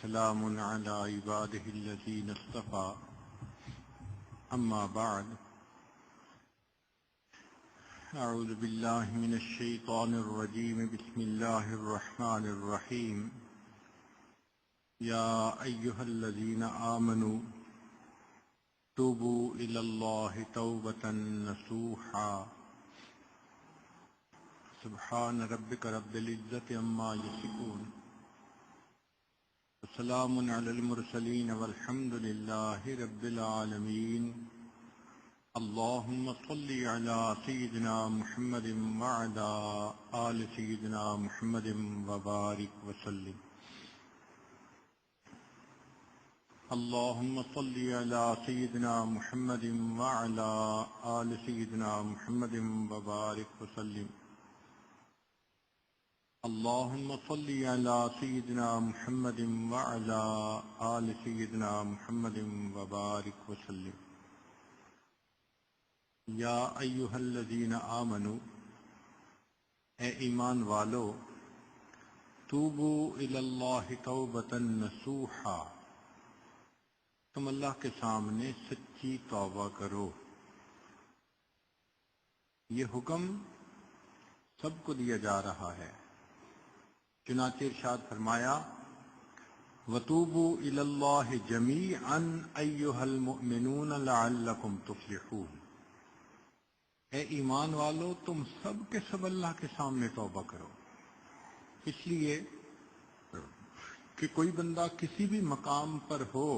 وسلام على عباده الذين اصطفى أما بعد أعوذ بالله من الشيطان الرجيم بسم الله الرحمن الرحيم يا أيها الذين آمنوا توبوا إلى الله توبة نصوحا سبحان ربك رب العزة عما يصفون وسلام على المرسلين والحمد لله رب العالمين اللهم صل على سيدنا محمد وعلى آل سيدنا محمد وبارك وسلم اللهم صل على سيدنا محمد وعلى آل سيدنا محمد وبارك وسلم اللهم صل على سيدنا محمد وعلى آل سيدنا محمد وبارك وسلم یا ایھا الذین آمنوا اے ایمان والو توبوا الی اللہ توبۃ نصوحا تم اللہ کے سامنے سچی توبہ کرو۔ یہ حکم سب کو دیا جا رہا ہے، چنانچہ ارشاد فرمایا وَتُوبُوا إِلَى اللَّهِ جَمِيعًا أَيُّهَا الْمُؤْمِنُونَ لَعَلَّكُمْ تُفْلِحُونَ، اے ایمان والو تم سب کے سب اللہ کے سامنے توبہ کرو۔ اس لیے کہ کوئی بندہ کسی بھی مقام پر ہو،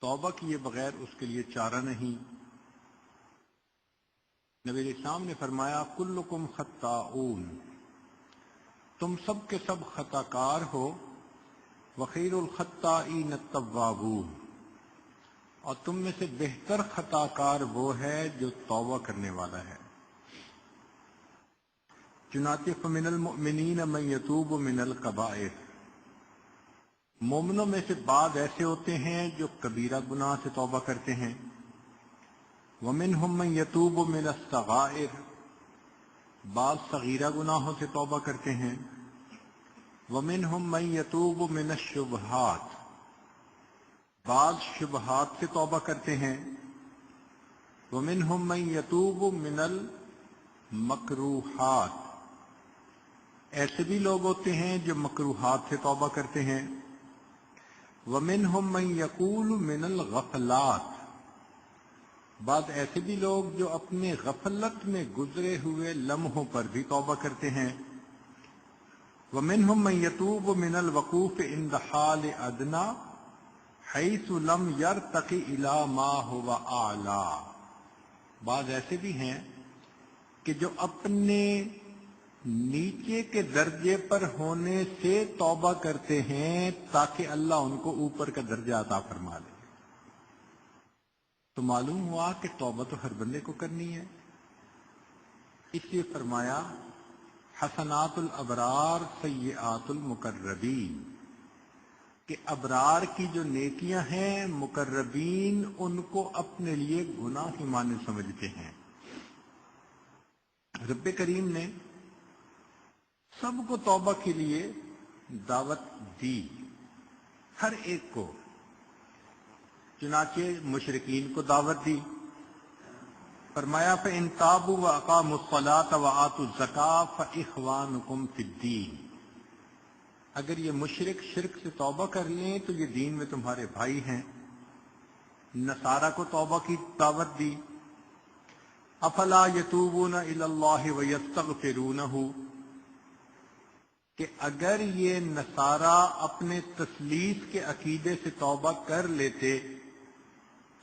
توبہ کیے بغیر اس کے لیے چارہ نہیں۔ نبی اسلام نے فرمایا کلکم خطاؤن، تم سب کے سب خطا کار ہو، وخیر الخطائین التوابون، اور تم میں سے بہتر خطا کار وہ ہے جو توبہ کرنے والا ہے۔ چنانچہ فمن المؤمنین من یتوب من الکبائر، مومنوں میں سے بعض ایسے ہوتے ہیں جو کبیرہ گناہ سے توبہ کرتے ہیں، ومنہم من یتوب من الصغائر، بعض صغیرہ گناہوں سے توبہ کرتے ہیں، ومنہم من یتوب من الشبہات، بعض شبہات سے توبہ کرتے ہیں، ومنہم من یتوب من المکروہات، ایسے بھی لوگ ہوتے ہیں جو مکروہات سے توبہ کرتے ہیں، ومنہم من یقول من الغفلات، بعض ایسے بھی لوگ جو اپنے غفلت میں گزرے ہوئے لمحوں پر بھی توبہ کرتے ہیں، ومنہم من یتوب من الوقوف عند حال ادنی حیث لم یرتقی الی ما هو اعلی، بعض ایسے بھی ہیں کہ جو اپنے نیچے کے درجے پر ہونے سے توبہ کرتے ہیں تاکہ اللہ ان کو اوپر کا درجہ عطا فرما لے۔ تو معلوم ہوا کہ توبہ تو ہر بندے کو کرنی ہے، اس لیے فرمایا حسنات الابرار سیئات المقربین، کہ ابرار کی جو نیکیاں ہیں مقربین ان کو اپنے لیے گناہ کی مانند سمجھتے ہیں۔ رب کریم نے سب کو توبہ کے لیے دعوت دی، ہر ایک کو، چنانچہ مشرکین کو دعوت دی، فرمایا فَإِن تَابُوا وَأَقَامُوا الصَّلَاةَ وَآتُوا الزَّكَاةَ فَإِخْوَانُكُمْ فِي الدِّينِ، اگر یہ مشرک شرک سے توبہ کر لیں تو یہ دین میں تمہارے بھائی ہیں۔ نصارہ کو توبہ کی دعوت دی، افلا یتوبون الی اللہ ویستغفرونہ، کہ اگر یہ نصارہ اپنے تثلیث کے عقیدے سے توبہ کر لیتے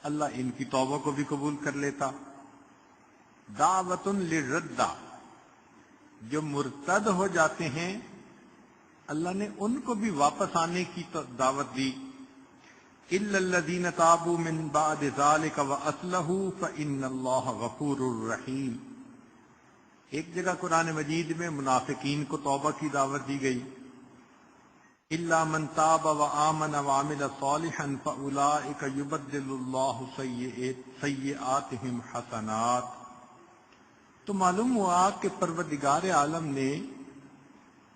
اللہ ان کی توبہ کو بھی قبول کر لیتا۔ دعوت للردہ، جو مرتد ہو جاتے ہیں اللہ نے ان کو بھی واپس آنے کی دعوت دی، الا الذین تابوا من بعد ذلک واصلحوا فان اللہ غفور رحیم۔ ایک جگہ قرآن مجید میں منافقین کو توبہ کی دعوت دی گئی، الا من تاب وآمن وعمل صالحا فاولئک یبدل اللہ سیئاتہم حسنات۔ تو معلوم ہوا کہ پروردگار عالم نے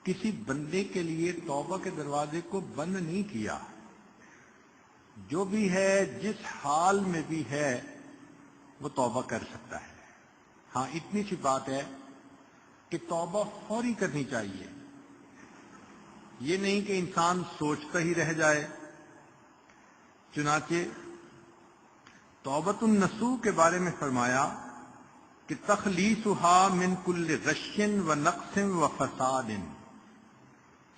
کسی بندے کے لیے توبہ کے دروازے کو بند نہیں کیا. جو بھی ہے جس حال میں بھی ہے وہ توبہ کر سکتا ہے. ہاں اتنی سی بات ہے کہ توبہ فوری کرنی چاہیے. یہ نہیں کہ انسان سوچتا ہی رہ جائے. چنانچہ توبۃ النصوح کے بارے میں فرمایا کہ تخلیصها من کل غش و نقص و فساد،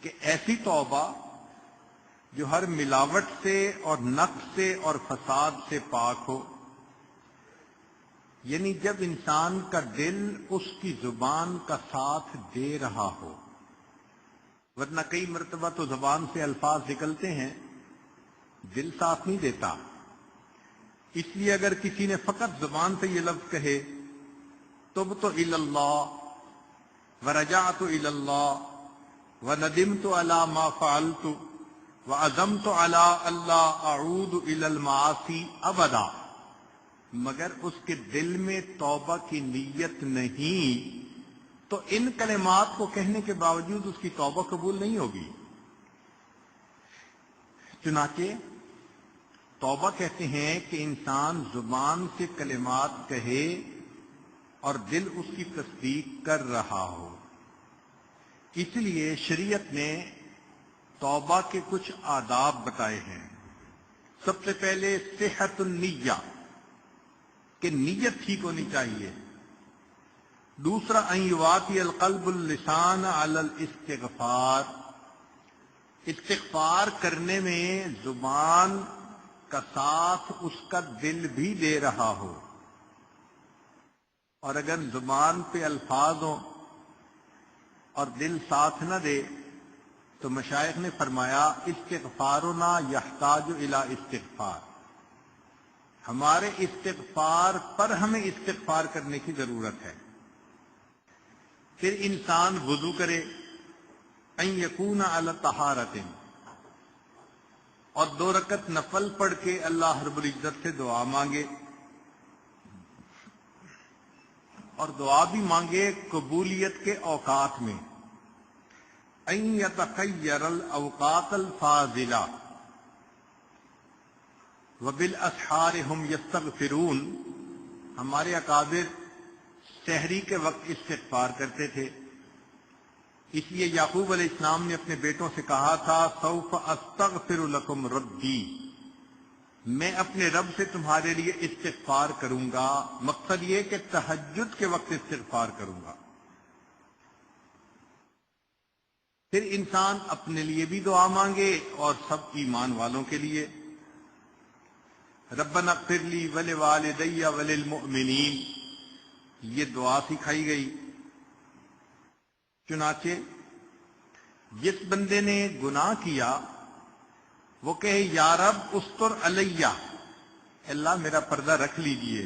کہ ایسی توبہ جو ہر ملاوٹ سے اور نقص سے اور فساد سے پاک ہو. یعنی جب انسان کا دل اس کی زبان کا ساتھ دے رہا ہو، ورنہ کئی مرتبہ تو زبان سے الفاظ نکلتے ہیں دل ساتھ نہیں دیتا. اس لیے اگر کسی نے فقط زبان سے یہ لفظ کہے تبت الی اللہ ورجعت الی اللہ وندمت علی ما فعلت وعزمت علی اللہ اعود الی المعاصی ابدا، مگر اس کے دل میں توبہ کی نیت نہیں تو ان کلمات کو کہنے کے باوجود اس کی توبہ قبول نہیں ہوگی. چنانچہ توبہ کہتے ہیں کہ انسان زبان سے کلمات کہے اور دل اس کی تصدیق کر رہا ہو. اس لیے شریعت نے توبہ کے کچھ آداب بتائے ہیں. سب سے پہلے صحت النیہ، کہ نیت ٹھیک ہونی چاہیے. دوسرا ان یواطی القلب اللسان علی الاستغفار، استغفار کرنے میں زبان کا ساتھ اس کا دل بھی دے رہا ہو. اور اگر زبان پہ الفاظ ہوں اور دل ساتھ نہ دے تو مشائخ نے فرمایا استغفارنا یحتاج الی استغفار، ہمارے استغفار پر ہمیں استغفار کرنے کی ضرورت ہے. پھر انسان وضو کرے، ان یکون علی طہارۃ، اور 2 رکعت نفل پڑھ کے اللہ رب العزت سے دعا مانگے، اور دعا بھی مانگے قبولیت کے اوقات میں. ان یتخیر الاوقات الفاضلہ وبالاسحار هم یستغفرون، ہمارے اکابر سحری کے وقت استغفار کرتے تھے. اس لیے یعقوب علیہ السلام نے اپنے بیٹوں سے کہا تھا سوف استغفر لکم ربی، میں اپنے رب سے تمہارے لیے استغفار کروں گا. مقصد یہ کہ تہجد کے وقت استغفار کروں گا. پھر انسان اپنے لیے بھی دعا مانگے اور سب ایمان والوں کے لیے. ربنا اغفر لی ولوالدی وللمؤمنین، یہ دعا سکھائی گئی. چنانچہ جس بندے نے گناہ کیا وہ کہے یا رب استر علیہ، اللہ میرا پردہ رکھ لیجئے.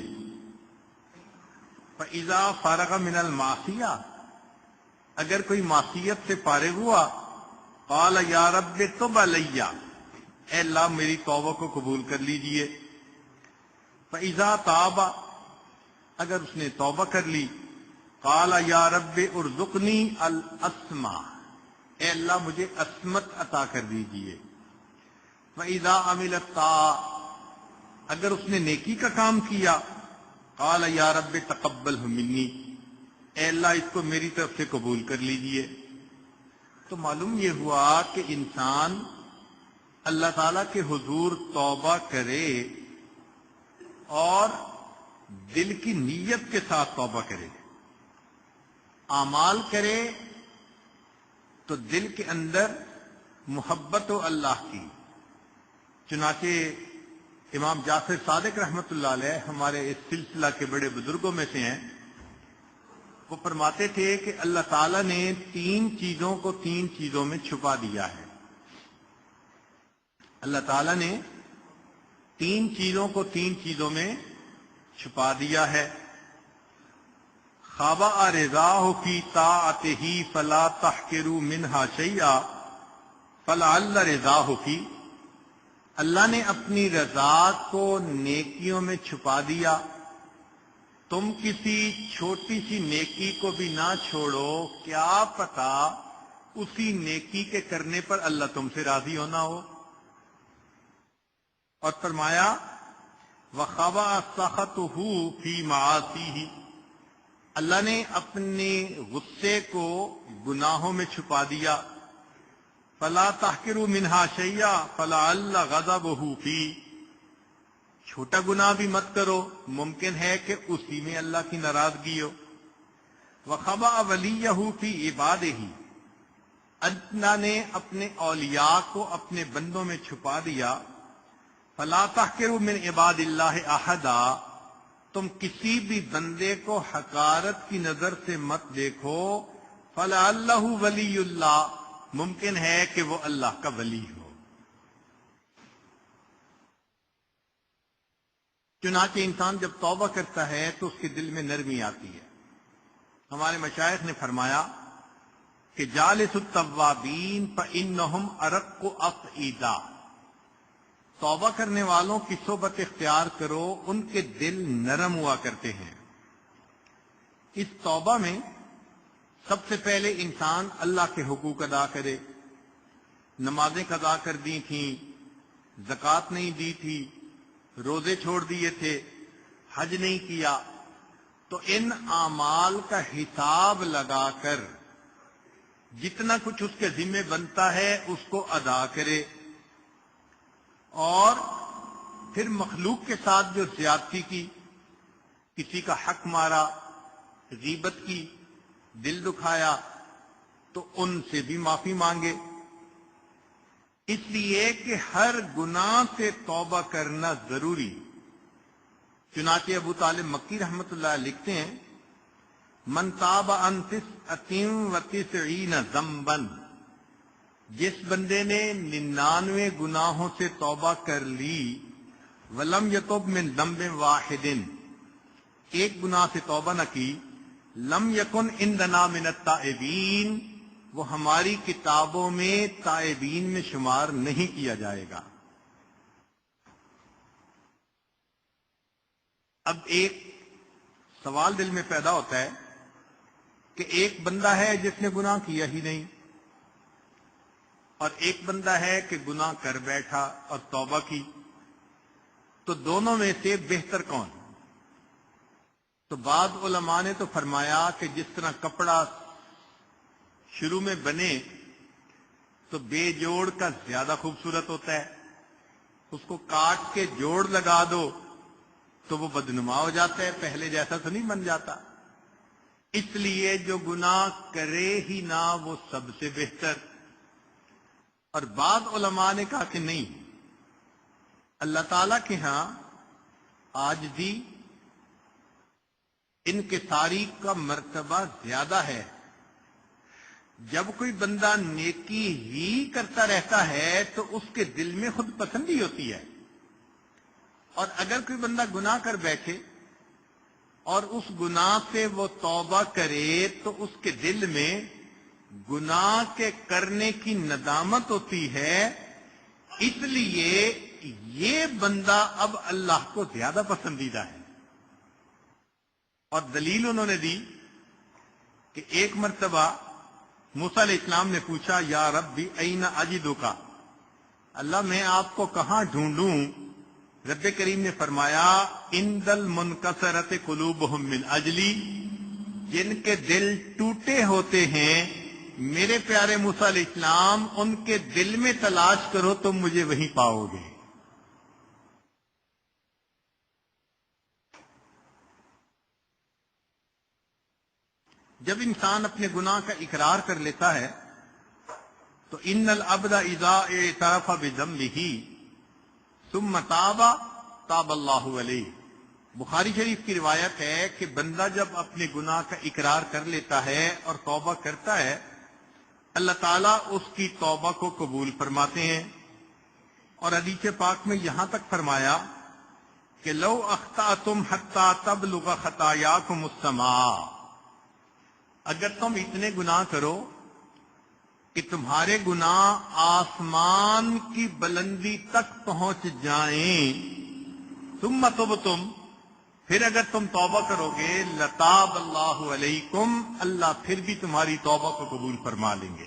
فَإِذَا فَارَغَ مِنَ الْمَعْصِيَةِ، اگر کوئی معصیت سے فارغ ہوا قال یا رب تب علیہ، اے اللہ میری توبہ کو قبول کر لیجئے. فَإِذَا تَابَ، اگر اس نے توبہ کر لی قال یا رب ارزقنی الاسمہ، اے اللہ مجھے عصمت عطا کر دیجئے. وَإِذَا عَمِلَ الطَّاعَةَ، اگر اس نے نیکی کا کام کیا قال یا رب تقبلہ منی، اے اللہ اس کو میری طرف سے قبول کر لیجئے. تو معلوم یہ ہوا کہ انسان اللہ تعالیٰ کے حضور توبہ کرے اور دل کی نیت کے ساتھ توبہ کرے. اعمال کرے تو دل کے اندر محبت و اللہ کی. چنانچہ امام جعفر صادق رحمۃ اللہ علیہ ہمارے اس سلسلہ کے بڑے بزرگوں میں سے ہیں. وہ فرماتے تھے کہ اللہ تعالیٰ نے 3 چیزوں کو 3 چیزوں میں چھپا دیا ہے. اللہ تعالیٰ نے 3 چیزوں کو 3 چیزوں میں چھپا دیا ہے. خواب رضاہ فی طاعتہ فلا تحقروا منہا شیئا فلعل رضاہ فی، اللہ نے اپنی رضا کو نیکیوں میں چھپا دیا. تم کسی چھوٹی سی نیکی کو بھی نہ چھوڑو، کیا پتا اسی نیکی کے کرنے پر اللہ تم سے راضی ہونا ہو. اور فرمایا وَخَبَأَ سَخَطُهُ فِي مَعَاصِيهِ، اللہ نے اپنے غصے کو گناہوں میں چھپا دیا. فَلَا تَحْقِرُوا مِنْهَا شَيْئًا فَلَعَلَّ غَضَبُهُ فِيهِ، چھوٹا گناہ بھی مت کرو، ممکن ہے کہ اسی میں اللہ کی ناراضگی ہو. وَخَبَأَ وَلِيَّهُ فِي عِبَادِهِ، اللہ نے اپنے اولیاء کو اپنے بندوں میں چھپا دیا. فَلَا تَحْقِرُوا مِنْ عِبَادِ اللَّهِ أَحَدًا، تم کسی بھی بندے کو حقارت کی نظر سے مت دیکھو. فَلَعَلَّهُ وَلِيُّ اللَّهِ، ممکن ہے کہ وہ اللہ کا ولی ہو. چنانچہ انسان جب توبہ کرتا ہے تو اس کے دل میں نرمی آتی ہے. ہمارے مشائخ نے فرمایا کہ جالس التوابین فإنہم ارق افئدہ، توبہ کرنے والوں کی صحبت اختیار کرو، ان کے دل نرم ہوا کرتے ہیں. اس توبہ میں سب سے پہلے انسان اللہ کے حقوق ادا کرے. نمازیں قضا کر دی تھیں، زکوٰۃ نہیں دی تھی، روزے چھوڑ دیے تھے، حج نہیں کیا، تو ان اعمال کا حساب لگا کر جتنا کچھ اس کے ذمہ بنتا ہے اس کو ادا کرے. اور پھر مخلوق کے ساتھ جو زیادتی کی، کسی کا حق مارا، غیبت کی، دل دکھایا، تو ان سے بھی معافی مانگے. اس لیے کہ ہر گناہ سے توبہ کرنا ضروری. چنانچہ ابو طالب مکی رحمۃ اللہ لکھتے ہیں من تاب عن 99 ذنبا، جس بندے نے 99 گناہوں سے توبہ کر لی، ولم یتب من ذنب واحد، ایک گناہ سے توبہ نہ کی، لم یکن عندنا من التائبین، وہ ہماری کتابوں میں تائبین میں شمار نہیں کیا جائے گا. اب ایک سوال دل میں پیدا ہوتا ہے کہ ایک بندہ ہے جس نے گناہ کیا ہی نہیں، اور ایک بندہ ہے کہ گناہ کر بیٹھا اور توبہ کی، تو دونوں میں سے بہتر کون؟ تو بعض علماء نے تو فرمایا کہ جس طرح کپڑا شروع میں بنے تو بے جوڑ کا زیادہ خوبصورت ہوتا ہے، اس کو کاٹ کے جوڑ لگا دو تو وہ بدنما ہو جاتا ہے، پہلے جیسا تو نہیں بن جاتا. اس لیے جو گناہ کرے ہی نہ وہ سب سے بہتر. اور بعض علماء نے کہا کہ نہیں، اللہ تعالی کے ہاں عاجزی انکساری کا مرتبہ زیادہ ہے. جب کوئی بندہ نیکی ہی کرتا رہتا ہے تو اس کے دل میں خود پسندی ہوتی ہے، اور اگر کوئی بندہ گناہ کر بیٹھے اور اس گناہ سے وہ توبہ کرے تو اس کے دل میں گناہ کے کرنے کی ندامت ہوتی ہے. اس لیے یہ بندہ اب اللہ کو زیادہ پسندیدہ ہے. اور دلیل انہوں نے دی کہ ایک مرتبہ موسیٰ علیہ السلام نے پوچھا یا ربی این اجدک، اللہ میں آپ کو کہاں ڈھونڈوں؟ رب کریم نے فرمایا عند المنکسرۃ قلوبہم من اجلی، جن کے دل ٹوٹے ہوتے ہیں میرے پیارے موسیٰ علیہ السلام ان کے دل میں تلاش کرو تم مجھے وہیں پاؤ گے. جب انسان اپنے گناہ کا اقرار کر لیتا ہے تو ان العبد اذا اعترف بذنبہ ثم تاب تاب اللہ علیہ. بخاری شریف کی روایت ہے کہ بندہ جب اپنے گناہ کا اقرار کر لیتا ہے اور توبہ کرتا ہے، اللہ تعالیٰ اس کی توبہ کو قبول فرماتے ہیں. اور حدیث پاک میں یہاں تک فرمایا کہ لو اخطأتم حتی تبلغ خطایاکم السماء، اگر تم اتنے گناہ کرو کہ تمہارے گناہ آسمان کی بلندی تک پہنچ جائیں، ثم تبتم، پھر اگر تم توبہ کرو گے، لتاب اللہ علیکم، اللہ پھر بھی تمہاری توبہ کو قبول فرما لیں گے.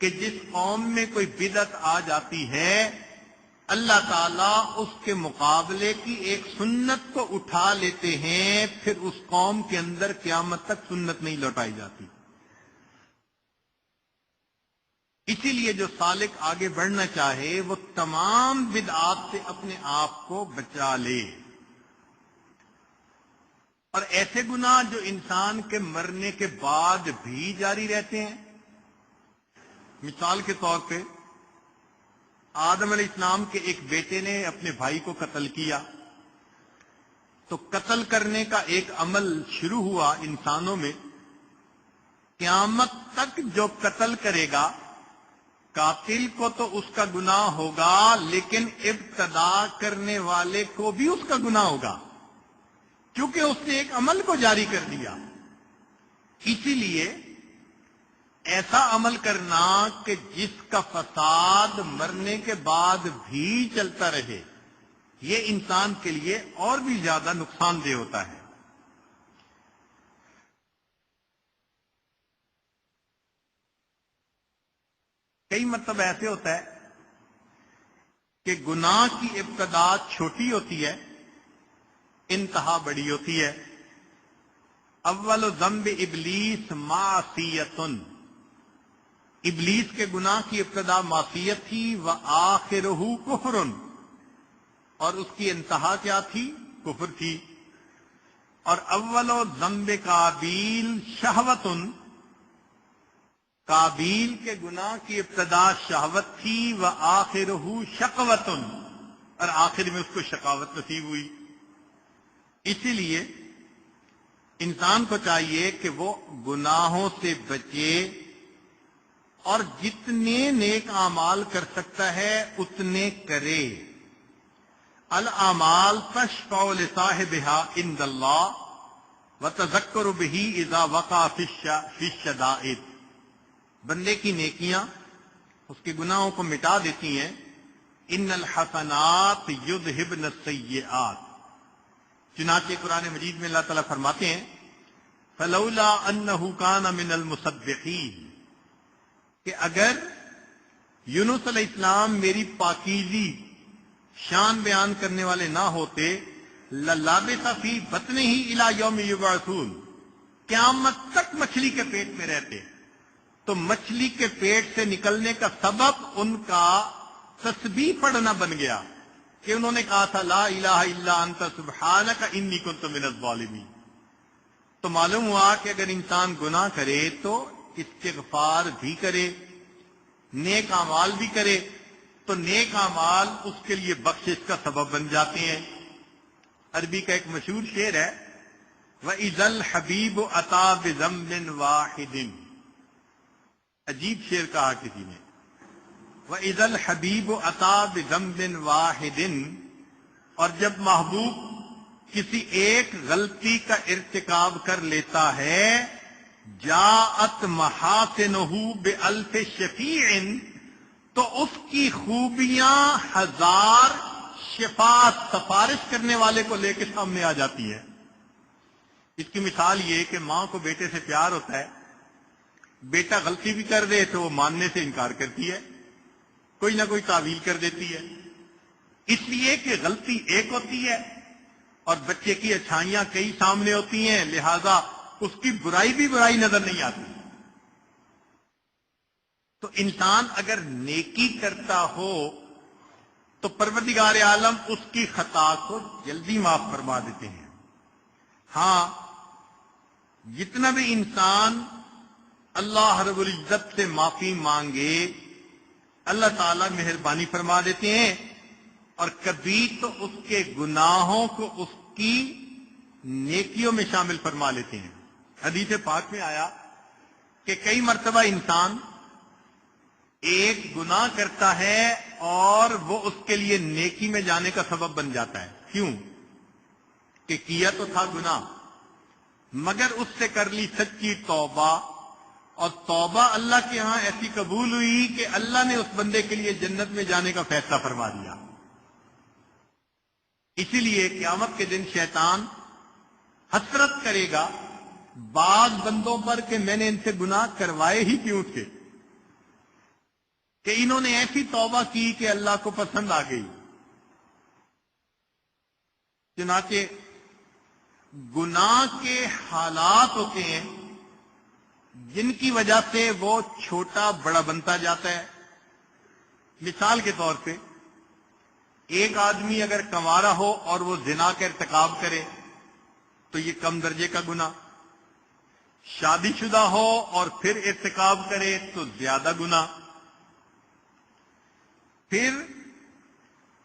کہ جس قوم میں کوئی بدعت آ جاتی ہے اللہ تعالیٰ اس کے مقابلے کی ایک سنت کو اٹھا لیتے ہیں، پھر اس قوم کے اندر قیامت تک سنت نہیں لوٹائی جاتی۔ اسی لیے جو سالک آگے بڑھنا چاہے وہ تمام بدعات سے اپنے آپ کو بچا لے، اور ایسے گناہ جو انسان کے مرنے کے بعد بھی جاری رہتے ہیں۔ مثال کے طور پہ آدم علیہ السلام کے ایک بیٹے نے اپنے بھائی کو قتل کیا، تو قتل کرنے کا ایک عمل شروع ہوا انسانوں میں، قیامت تک جو قتل کرے گا قاتل کو تو اس کا گناہ ہوگا، لیکن ابتدا کرنے والے کو بھی اس کا گناہ ہوگا، کیونکہ اس نے ایک عمل کو جاری کر دیا۔ اسی لیے ایسا عمل کرنا کہ جس کا فساد مرنے کے بعد بھی چلتا رہے، یہ انسان کے لیے اور بھی زیادہ نقصان دہ ہوتا ہے۔ کئی مرتبہ ایسے ہوتا ہے کہ گناہ کی ابتدا چھوٹی ہوتی ہے، انتہا بڑی ہوتی ہے۔ اول ذنب ابلیس معصیۃ، ابلیس کے گناہ کی ابتدا معصیت تھی، وآخرہ کفر، اور اس کی انتہا کیا تھی؟ کفر تھی۔ اور اول ذنب قابیل شہوۃ، قابیل کے گناہ کی ابتدا شہوت تھی، وآخرہ شقوۃ، اور آخر میں اس کو شقاوت نصیب ہوئی۔ اسی لیے انسان کو چاہیے کہ وہ گناہوں سے بچے اور جتنے نیک اعمال کر سکتا ہے اتنے کرے۔ الاعمال تشفع لصاحبها عند اللہ وتذکر به اذا وقع فی الشدائد، بندے کی نیکیاں اس کے گناہوں کو مٹا دیتی ہیں۔ ان الحسنات یذہبن السیئات، چنانچہ قرآن مجید میں اللہ تعالیٰ فرماتے ہیں فلولا انہ کان من المسبحین، کہ اگر یونس علیہ السلام میری پاکیزی شان بیان کرنے والے نہ ہوتے، للابث فی بطنہ الی یوم یبعثون، قیامت تک مچھلی کے پیٹ میں رہتے، تو مچھلی کے پیٹ سے نکلنے کا سبب ان کا تسبیح پڑھنا بن گیا کہ انہوں نے کہا تھا لا الہ الا انت سبحانک انی کنت من الظالمین۔ تو معلوم ہوا کہ اگر انسان گناہ کرے تو استغفار بھی کرے، نیک اعمال بھی کرے، تو نیک اعمال اس کے لیے بخشش کا سبب بن جاتے ہیں۔ عربی کا ایک مشہور شعر ہے وَإِذَا الْحَبِيبُ أَتَى بِذَنبٍ وَاحِدٍ، عجیب شعر کہا کسی نے، وَإِذَا الْحَبِيبُ أَتَى بِذَنبٍ وَاحِدٍ، اور جب محبوب کسی ایک غلطی کا ارتکاب کر لیتا ہے، جاءت محاسنہ بألف شفیع، تو اس کی خوبیاں ہزار شفاعت سفارش کرنے والے کو لے کے سامنے آ جاتی ہے۔ اس کی مثال یہ کہ ماں کو بیٹے سے پیار ہوتا ہے، بیٹا غلطی بھی کر دے تو وہ ماننے سے انکار کرتی ہے، کوئی نہ کوئی تعویل کر دیتی ہے، اس لیے کہ غلطی ایک ہوتی ہے اور بچے کی اچھائیاں کئی سامنے ہوتی ہیں، لہذا اس کی برائی بھی برائی نظر نہیں آتی۔ تو انسان اگر نیکی کرتا ہو تو پروردگار عالم اس کی خطا کو جلدی معاف فرما دیتے ہیں۔ ہاں، جتنا بھی انسان اللہ رب العزت سے معافی مانگے اللہ تعالیٰ مہربانی فرما دیتے ہیں، اور کبھی تو اس کے گناہوں کو اس کی نیکیوں میں شامل فرما لیتے ہیں۔ حدیث پاک میں آیا کہ کئی مرتبہ انسان ایک گناہ کرتا ہے اور وہ اس کے لیے نیکی میں جانے کا سبب بن جاتا ہے۔ کیوں؟ کہ کیا تو تھا گناہ، مگر اس سے کر لی سچی توبہ، اور توبہ اللہ کے ہاں ایسی قبول ہوئی کہ اللہ نے اس بندے کے لیے جنت میں جانے کا فیصلہ فرما دیا۔ اسی لیے قیامت کے دن شیطان حسرت کرے گا بعض بندوں پر کہ میں نے ان سے گناہ کروائے ہی کیوں تھے، کہ انہوں نے ایسی توبہ کی کہ اللہ کو پسند آ گئی. چنانچہ گناہ کے حالات ہوتے ہیں جن کی وجہ سے وہ چھوٹا بڑا بنتا جاتا ہے. مثال کے طور پہ ایک آدمی اگر کنوارا ہو اور وہ زنا کا ارتکاب کرے تو یہ کم درجے کا گناہ. شادی شدہ ہو اور پھر ارتکاب کرے تو زیادہ گناہ. پھر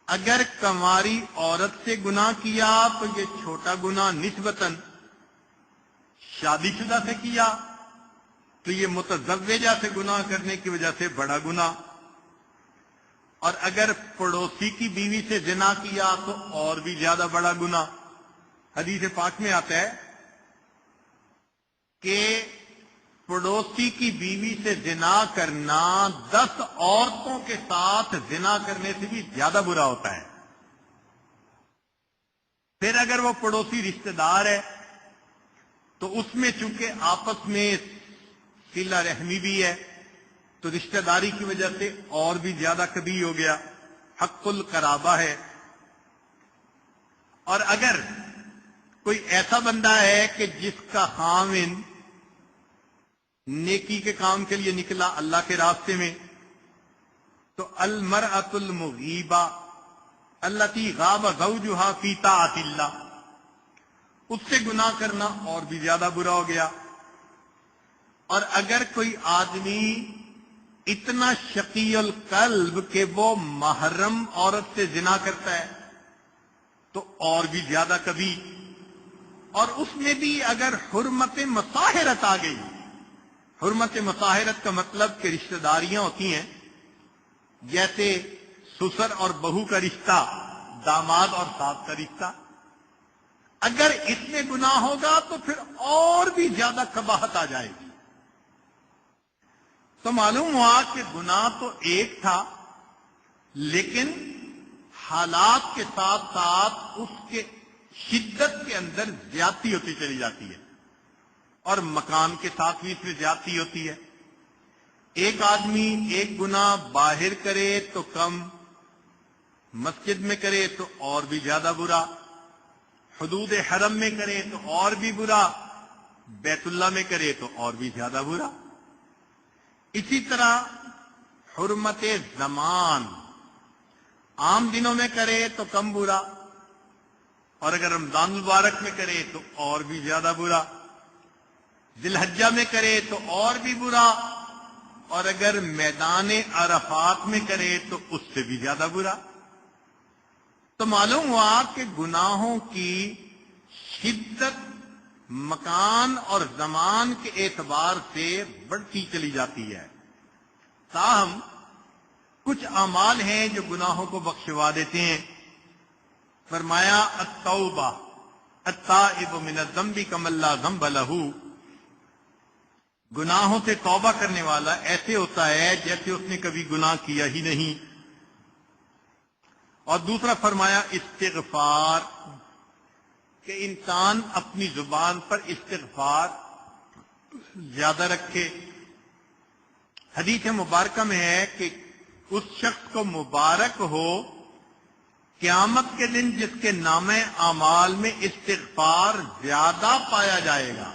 اگر کنواری عورت سے گناہ کیا تو یہ چھوٹا گناہ نسبتاً. شادی شدہ سے کیا تو یہ متزوجہ سے گناہ کرنے کی وجہ سے بڑا گناہ. اور اگر پڑوسی کی بیوی سے زنا کیا تو اور بھی زیادہ بڑا گناہ. حدیث پاک میں آتا ہے کہ پڑوسی کی بیوی سے زنا کرنا 10 عورتوں کے ساتھ زنا کرنے سے بھی زیادہ برا ہوتا ہے. پھر اگر وہ پڑوسی رشتہ دار ہے تو اس میں چونکہ آپس میں صلہ رحمی بھی ہے تو رشتہ داری کی وجہ سے اور بھی زیادہ کبھی ہو گیا. حق القرابہ ہے. اور اگر کوئی ایسا بندہ ہے کہ جس کا خاوند نیکی کے کام کے لیے نکلا اللہ کے راستے میں تو المرأۃ المغیبہ التی غاب زوجہا فی طاعت اللہ، اس سے گناہ کرنا اور بھی زیادہ برا ہو گیا. اور اگر کوئی آدمی اتنا شقی القلب کہ وہ محرم عورت سے زنا کرتا ہے تو اور بھی زیادہ کبھی. اور اس میں بھی اگر حرمت مصاہرت آ گئی. حرمت مصاہرت کا مطلب کہ رشتہ داریاں ہوتی ہیں جیسے سسر اور بہو کا رشتہ، داماد اور ساس کا رشتہ. اگر اس میں گناہ ہوگا تو پھر اور بھی زیادہ قباحت آ جائے گی. تو معلوم ہوا کہ گناہ تو ایک تھا لیکن حالات کے ساتھ ساتھ اس کے شدت کے اندر زیادتی ہوتی چلی جاتی ہے اور مکان کے ساتھ بھی اس میں زیادتی ہوتی ہے. ایک آدمی ایک گناہ باہر کرے تو کم، مسجد میں کرے تو اور بھی زیادہ برا، حدود حرم میں کرے تو اور بھی برا، بیت اللہ میں کرے تو اور بھی زیادہ برا. اسی طرح حرمت زمان عام دنوں میں کرے تو کم برا، اور اگر رمضان المبارک میں کرے تو اور بھی زیادہ برا، ذی الحجہ میں کرے تو اور بھی برا، اور اگر میدان عرفات میں کرے تو اس سے بھی زیادہ برا. تو معلوم ہوا کہ گناہوں کی شدت مکان اور زمان کے اعتبار سے بڑھتی چلی جاتی ہے. تاہم کچھ اعمال ہیں جو گناہوں کو بخشوا دیتے ہیں. فرمایا التوبہ التائب من الذنب کمن لا ذنب لہ، گناہوں سے توبہ کرنے والا ایسے ہوتا ہے جیسے اس نے کبھی گناہ کیا ہی نہیں. اور دوسرا فرمایا استغفار، کہ انسان اپنی زبان پر استغفار زیادہ رکھے. حدیث مبارکہ میں ہے کہ اس شخص کو مبارک ہو قیامت کے دن جس کے نامہ اعمال میں استغفار زیادہ پایا جائے گا.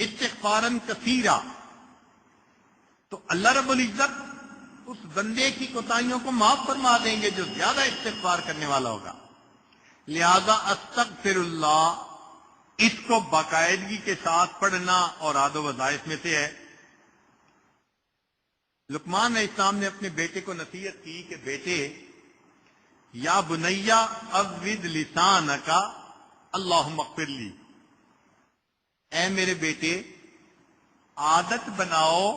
استغفاراً کثیرا، تو اللہ رب العزت اس بندے کی کوتاہیوں کو معاف فرما دیں گے جو زیادہ استغفار کرنے والا ہوگا. لہذا استغفر اللہ، اس کو باقاعدگی کے ساتھ پڑھنا اور عاد و وظائف میں سے ہے. لقمان علیہ السلام نے اپنے بیٹے کو نصیحت کی کہ بیٹے یا بنیا عود لسانک اللہم اغفر لی، اے میرے بیٹے عادت بناؤ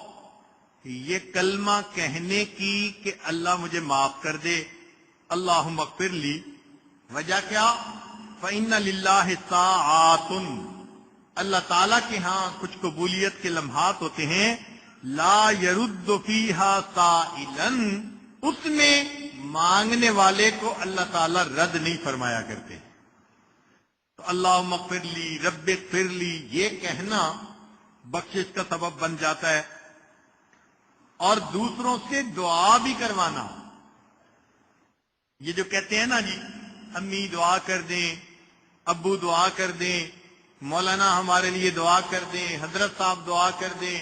یہ کلمہ کہنے کی کہ اللہ مجھے معاف کر دے، اللہم اغفر لی. وجہ کیا؟ فَإِنَّ لِلَّهِ سَاعَاتٌ، اللہ تعالیٰ کے ہاں کچھ قبولیت کے لمحات ہوتے ہیں، لا يرد فیہا سائلن، اس میں مانگنے والے کو اللہ تعالیٰ رد نہیں فرمایا کرتے. تو اللہم اغفر لی، رب اغفر لی، یہ کہنا بخشش کا سبب بن جاتا ہے. اور دوسروں سے دعا بھی کروانا. یہ جو کہتے ہیں نا جی امی دعا کر دیں، ابو دعا کر دیں، مولانا ہمارے لیے دعا کر دیں، حضرت صاحب دعا کر دیں،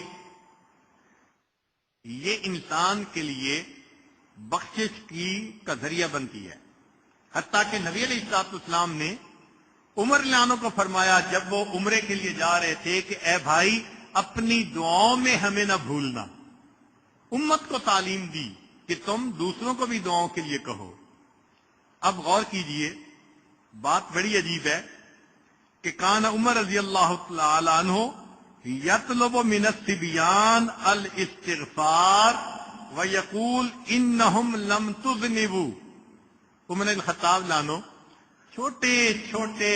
یہ انسان کے لیے بخشش کا ذریعہ بنتی ہے. حتیٰ کہ نبی علیہ الصلوۃ والسلام نے عمر رضی اللہ عنہ کو فرمایا جب وہ عمرے کے لیے جا رہے تھے کہ اے بھائی اپنی دعاؤں میں ہمیں نہ بھولنا. امت کو تعلیم دی کہ تم دوسروں کو بھی دعاؤں کے لیے کہو. اب غور کیجئے، بات بڑی عجیب ہے کہ کان عمر رضی اللہ تعالی عنہ یطلب من الصبیان الاستغفار ویقول انہم لم تذنبوا. عمر الخطاب لانو چھوٹے چھوٹے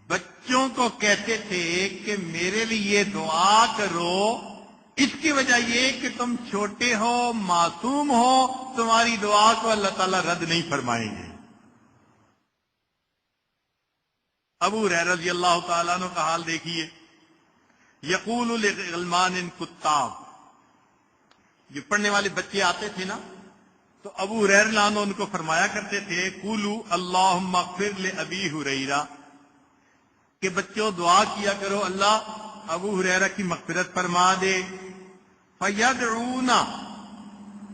بچوں کو کہتے تھے کہ میرے لیے دعا کرو، اس کی وجہ یہ کہ تم چھوٹے ہو، معصوم ہو، تمہاری دعا کو اللہ تعالیٰ رد نہیں فرمائیں گے. ابو ہریرہ رضی اللہ تعالیٰ عنہ کا حال دیکھیے، یقول لغلمان کتاب، جو پڑھنے والے بچے آتے تھے نا تو ابو ہریرہ لانو ان کو فرمایا کرتے تھے قولوا اللہم اغفر لابی ہریرہ، کہ بچوں دعا کیا کرو اللہ ابو ہریرہ کی مغفرت فرما دے. فیدعون،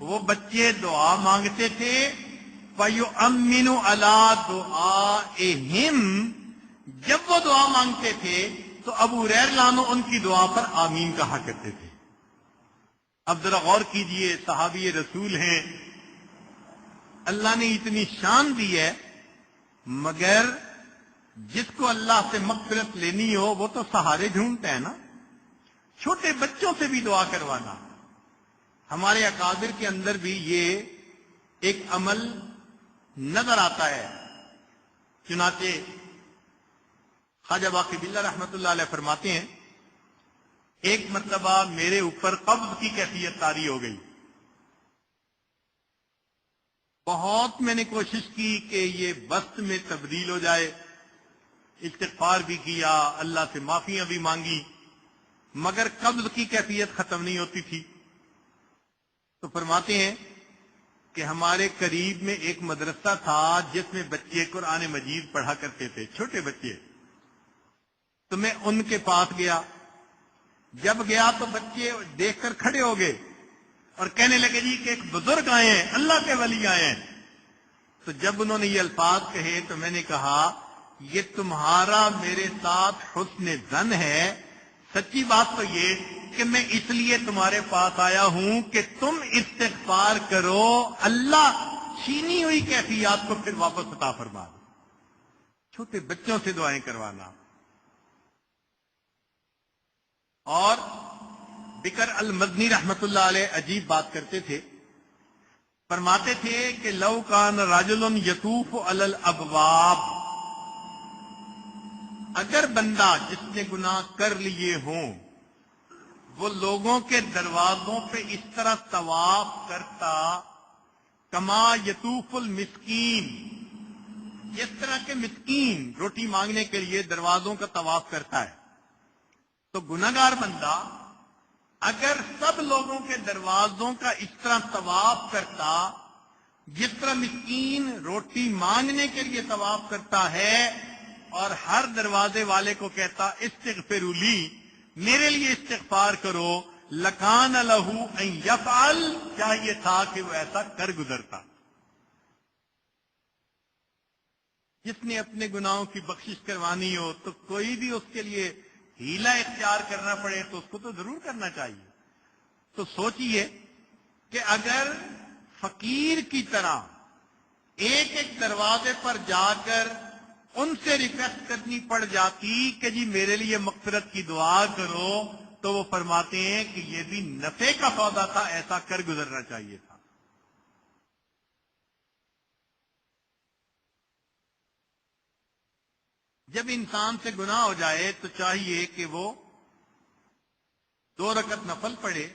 وہ بچے دعا مانگتے تھے، فیؤمن علی دعائہم، جب وہ دعا مانگتے تھے تو ابو ہریرہ لانو ان کی دعا پر آمین کہا کرتے تھے. اب ذرا غور کیجئے، صحابی رسول ہیں، اللہ نے اتنی شان دی ہے، مگر جس کو اللہ سے مغفرت لینی ہو وہ تو سہارے ڈھونڈتا ہے نا. چھوٹے بچوں سے بھی دعا کروانا. ہمارے اکابر کے اندر بھی یہ ایک عمل نظر آتا ہے. چنانچہ خواجہ باقی باللہ رحمت اللہ علیہ فرماتے ہیں ایک مرتبہ میرے اوپر قبض کی کیفیت طاری ہو گئی. بہت میں نے کوشش کی کہ یہ بست میں تبدیل ہو جائے، استغفار بھی کیا، اللہ سے معافیاں بھی مانگی، مگر قبض کی کیفیت ختم نہیں ہوتی تھی. تو فرماتے ہیں کہ ہمارے قریب میں ایک مدرسہ تھا جس میں بچے قرآن مجید پڑھا کرتے تھے، چھوٹے بچے. تو میں ان کے پاس گیا. جب گیا تو بچے دیکھ کر کھڑے ہو گئے اور کہنے لگے جی کہ ایک بزرگ آئے ہیں، اللہ کے ولی آئے ہیں. تو جب انہوں نے یہ الفاظ کہے تو میں نے کہا یہ تمہارا میرے ساتھ حسن ظن ہے. سچی بات تو یہ کہ میں اس لیے تمہارے پاس آیا ہوں کہ تم استغفار کرو، اللہ چھینی ہوئی کیفیات کو پھر واپس عطا فرما دو. چھوٹے بچوں سے دعائیں کروانا. اور بکر المزنی رحمت اللہ علیہ عجیب بات کرتے تھے، فرماتے تھے کہ لو کان رجل یطوف علی الابواب، اگر بندہ جس نے گناہ کر لیے ہوں وہ لوگوں کے دروازوں پہ اس طرح طواف کرتا کما یطوف المسکین، جس طرح کے مسکین روٹی مانگنے کے لیے دروازوں کا طواف کرتا ہے، تو گناہگار بندہ اگر سب لوگوں کے دروازوں کا اس طرح طواف کرتا جس طرح مسکین روٹی مانگنے کے لیے طواف کرتا ہے، اور ہر دروازے والے کو کہتا استغفروا لی، میرے لیے استغفار کرو، لکان لہ ان یفعل، چاہیے تھا کہ وہ ایسا کر گزرتا. جس نے اپنے گناہوں کی بخشش کروانی ہو تو کوئی بھی اس کے لیے ہیلا اختیار کرنا پڑے تو اس کو تو ضرور کرنا چاہیے. تو سوچئے کہ اگر فقیر کی طرح ایک ایک دروازے پر جا کر ان سے ریکویسٹ کرنی پڑ جاتی کہ جی میرے لیے مغفرت کی دعا کرو، تو وہ فرماتے ہیں کہ یہ بھی نفع کا سودا تھا، ایسا کر گزرنا چاہیے تھا. جب انسان سے گناہ ہو جائے تو چاہیے کہ وہ 2 رکعت نفل پڑھے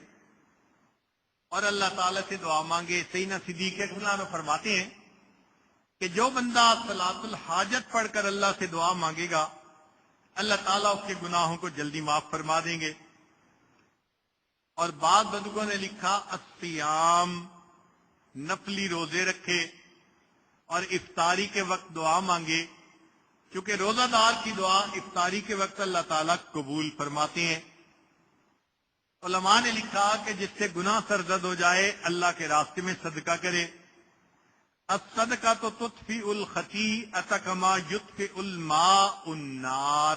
اور اللہ تعالی سے دعا مانگے. سیدنا صدیق اکبر فرماتے ہیں کہ جو بندہ صلاۃ الحاجت پڑھ کر اللہ سے دعا مانگے گا اللہ تعالیٰ اس کے گناہوں کو جلدی معاف فرما دیں گے. اور بعض بزرگوں نے لکھا الصیام، نفلی روزے رکھے اور افطاری کے وقت دعا مانگے، کیونکہ روزہ دار کی دعا افطاری کے وقت اللہ تعالیٰ قبول فرماتے ہیں۔ علماء نے لکھا کہ جس سے گناہ سرزد ہو جائے اللہ کے راستے میں صدقہ کرے۔ الصدقۃ تطفئ الخطیئۃ کما یطفئ الماء النار،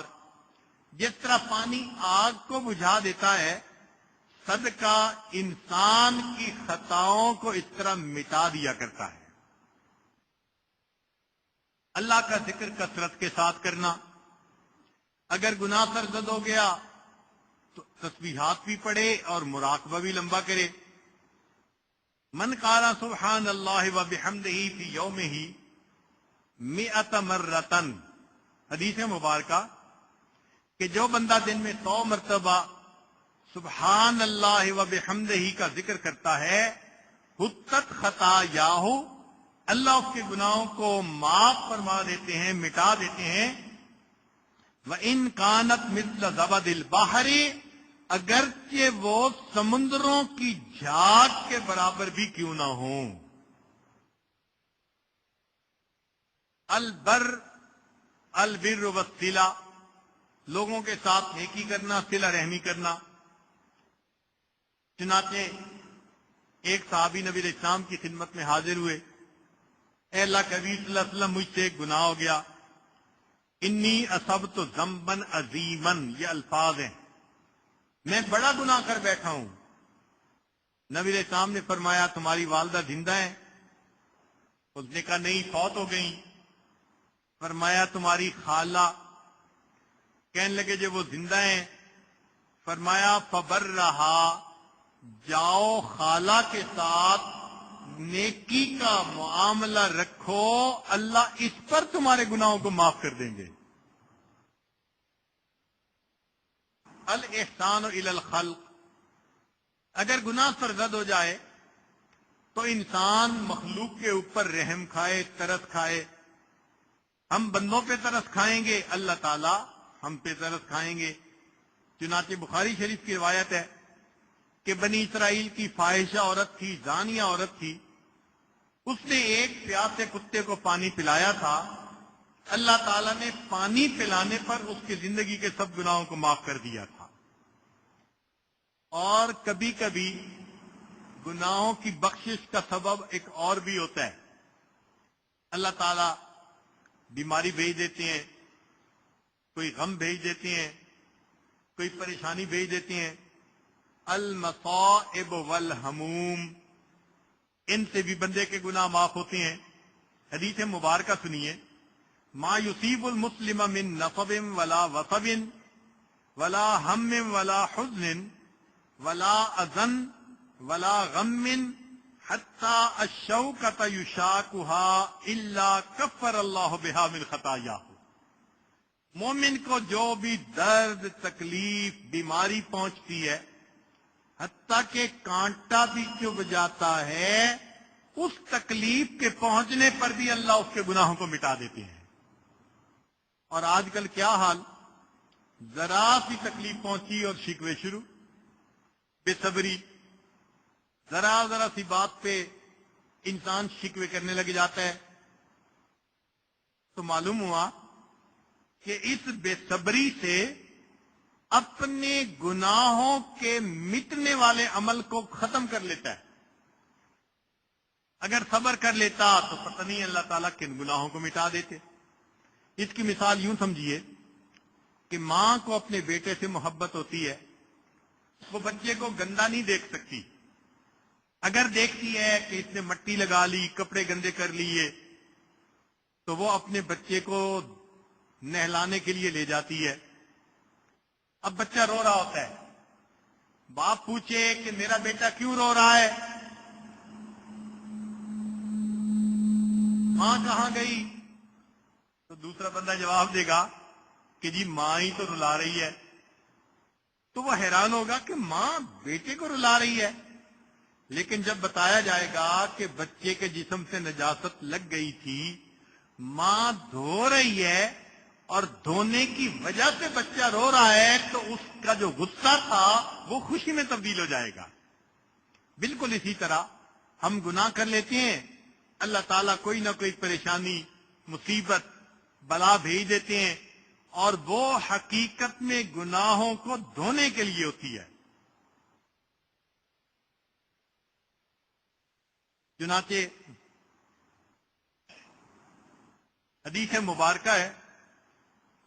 جس طرح پانی آگ کو بجھا دیتا ہے، صدقہ انسان کی خطاؤں کو اس طرح مٹا دیا کرتا ہے۔ اللہ کا ذکر کثرت کے ساتھ کرنا، اگر گناہ سرزد ہو گیا تو تسبیحات بھی پڑھے اور مراقبہ بھی لمبا کرے۔ من قال سبحان اللہ وبحمدہ فی یومہ 100 مرۃ، حدیث مبارکہ کہ جو بندہ دن میں 100 مرتبہ سبحان اللہ وبحمدہ کا ذکر کرتا ہے، حطت خطایاہ، اللہ اس کے گناہوں کو معاف فرما دیتے ہیں، مٹا دیتے ہیں۔ وَإِن كَانَتْ مِثْلَ زَبَدِ الْبَحْرِ، اگرچہ وہ سمندروں کی جھاگ کے برابر بھی کیوں نہ ہوں۔ البر والصلہ، لوگوں کے ساتھ نیکی کرنا، صلہ رحمی کرنا۔ چنانچہ ایک صحابی نبی علیہ السلام کی خدمت میں حاضر ہوئے، اے اللہ کے نبی صلی اللہ علیہ وسلم، مجھ سے ایک گناہ ہو گیا، انی اصبت ذنبا عظیما، یہ الفاظ ہیں، میں بڑا گناہ کر بیٹھا ہوں۔ نبی علیہ السلام نے فرمایا تمہاری والدہ زندہ ہیں؟ اس نے کہا نہیں، فوت ہو گئیں۔ فرمایا تمہاری خالہ؟ کہنے لگے جو وہ زندہ ہیں۔ فرمایا فبرہا، جاؤ خالہ کے ساتھ نیکی کا معاملہ رکھو، اللہ اس پر تمہارے گناہوں کو معاف کر دیں گے۔ الاحسان الی الخلق، اگر گناہ سرزد ہو جائے تو انسان مخلوق کے اوپر رحم کھائے، ترس کھائے۔ ہم بندوں پہ ترس کھائیں گے، اللہ تعالی ہم پہ ترس کھائیں گے۔ چنانچہ بخاری شریف کی روایت ہے کہ بنی اسرائیل کی فاحشہ عورت تھی، زانیہ عورت تھی، اس نے ایک پیاسے کتے کو پانی پلایا تھا، اللہ تعالیٰ نے پانی پلانے پر اس کی زندگی کے سب گناہوں کو معاف کر دیا تھا۔ اور کبھی کبھی گناہوں کی بخشش کا سبب ایک اور بھی ہوتا ہے، اللہ تعالیٰ بیماری بھیج دیتے ہیں، کوئی غم بھیج دیتے ہیں، کوئی پریشانی بھیج دیتے ہیں۔ المصائب والہموم، ان سے بھی بندے کے گناہ معاف ہوتے ہیں۔ حدیث مبارکہ سنیے، ما یصیب المسلم من نصب ولا وصب ولا ہم ولا حزن ولا اذن ولا غم حتی الشوکۃ یشاکها الا کفر اللہ بہا من خطایاہ۔ مومن کو جو بھی درد، تکلیف، بیماری پہنچتی ہے، حتیٰ کہ کانٹا بھی چبھ جاتا ہے، اس تکلیف کے پہنچنے پر بھی اللہ اس کے گناہوں کو مٹا دیتے ہیں۔ اور آج کل کیا حال، ذرا سی تکلیف پہنچی اور شکوے شروع، بے صبری، ذرا سی بات پہ انسان شکوے کرنے لگ جاتا ہے۔ تو معلوم ہوا کہ اس بے صبری سے اپنے گناہوں کے مٹنے والے عمل کو ختم کر لیتا ہے۔ اگر صبر کر لیتا تو پتہ نہیں اللہ تعالیٰ کن گناہوں کو مٹا دیتے۔ اس کی مثال یوں سمجھیے کہ ماں کو اپنے بیٹے سے محبت ہوتی ہے، وہ بچے کو گندا نہیں دیکھ سکتی۔ اگر دیکھتی ہے کہ اس نے مٹی لگا لی، کپڑے گندے کر لیے، تو وہ اپنے بچے کو نہلانے کے لیے لے جاتی ہے۔ اب بچہ رو رہا ہوتا ہے، باپ پوچھے کہ میرا بیٹا کیوں رو رہا ہے، ماں کہاں گئی، تو دوسرا بندہ جواب دے گا کہ جی ماں ہی تو رلا رہی ہے۔ تو وہ حیران ہوگا کہ ماں بیٹے کو رلا رہی ہے، لیکن جب بتایا جائے گا کہ بچے کے جسم سے نجاست لگ گئی تھی، ماں دھو رہی ہے، اور دھونے کی وجہ سے بچہ رو رہا ہے تو اس کا جو غصہ تھا وہ خوشی میں تبدیل ہو جائے گا. بالکل اسی طرح ہم گناہ کر لیتے ہیں، اللہ تعالیٰ کوئی نہ کوئی پریشانی، مصیبت، بلا بھیج دیتے ہیں، اور وہ حقیقت میں گناہوں کو دھونے کے لیے ہوتی ہے. چنانچہ حدیث مبارکہ ہے،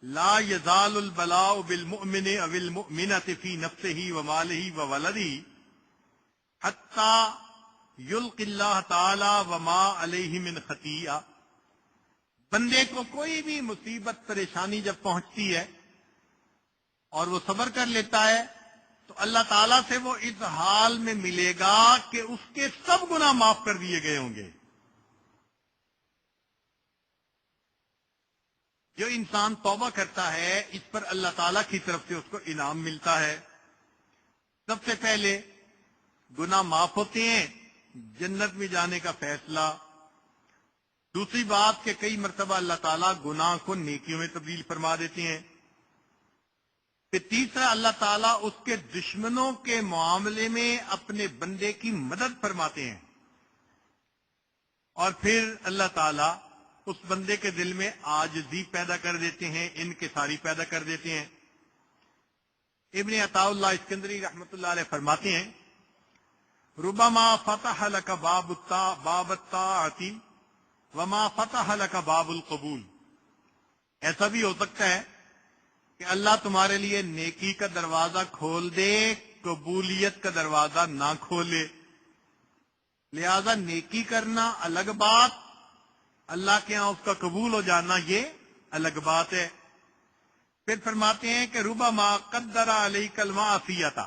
لا يزال البلاء بالمؤمن او المؤمنة في نفسه وماله وولده حتى يلقي الله تعالی وما علیہ من خطیئہ. بندے کو کوئی بھی مصیبت پریشانی جب پہنچتی ہے اور وہ صبر کر لیتا ہے تو اللہ تعالیٰ سے وہ اس حال میں ملے گا کہ اس کے سب گناہ معاف کر دیے گئے ہوں گے. جو انسان توبہ کرتا ہے اس پر اللہ تعالیٰ کی طرف سے اس کو انعام ملتا ہے. سب سے پہلے گناہ معاف ہوتے ہیں، جنت میں جانے کا فیصلہ. دوسری بات کہ کئی مرتبہ اللہ تعالیٰ گناہ کو نیکیوں میں تبدیل فرما دیتے ہیں. پھر تیسرا، اللہ تعالیٰ اس کے دشمنوں کے معاملے میں اپنے بندے کی مدد فرماتے ہیں. اور پھر اللہ تعالیٰ اس بندے کے دل میں عاجزی پیدا کر دیتے ہیں، انکساری پیدا کر دیتے ہیں. ابن عطاء اللہ اسکندری رحمۃ اللہ علیہ فرماتے ہیں، ربما فتح لك باب الطاعت وما فتح لك باب القبول. ایسا بھی ہو سکتا ہے کہ اللہ تمہارے لیے نیکی کا دروازہ کھول دے، قبولیت کا دروازہ نہ کھولے. لہذا نیکی کرنا الگ بات، اللہ کے ہاں اس کا قبول ہو جانا یہ الگ بات ہے. پھر فرماتے ہیں کہ ربما قدر علیک المعصیۃ.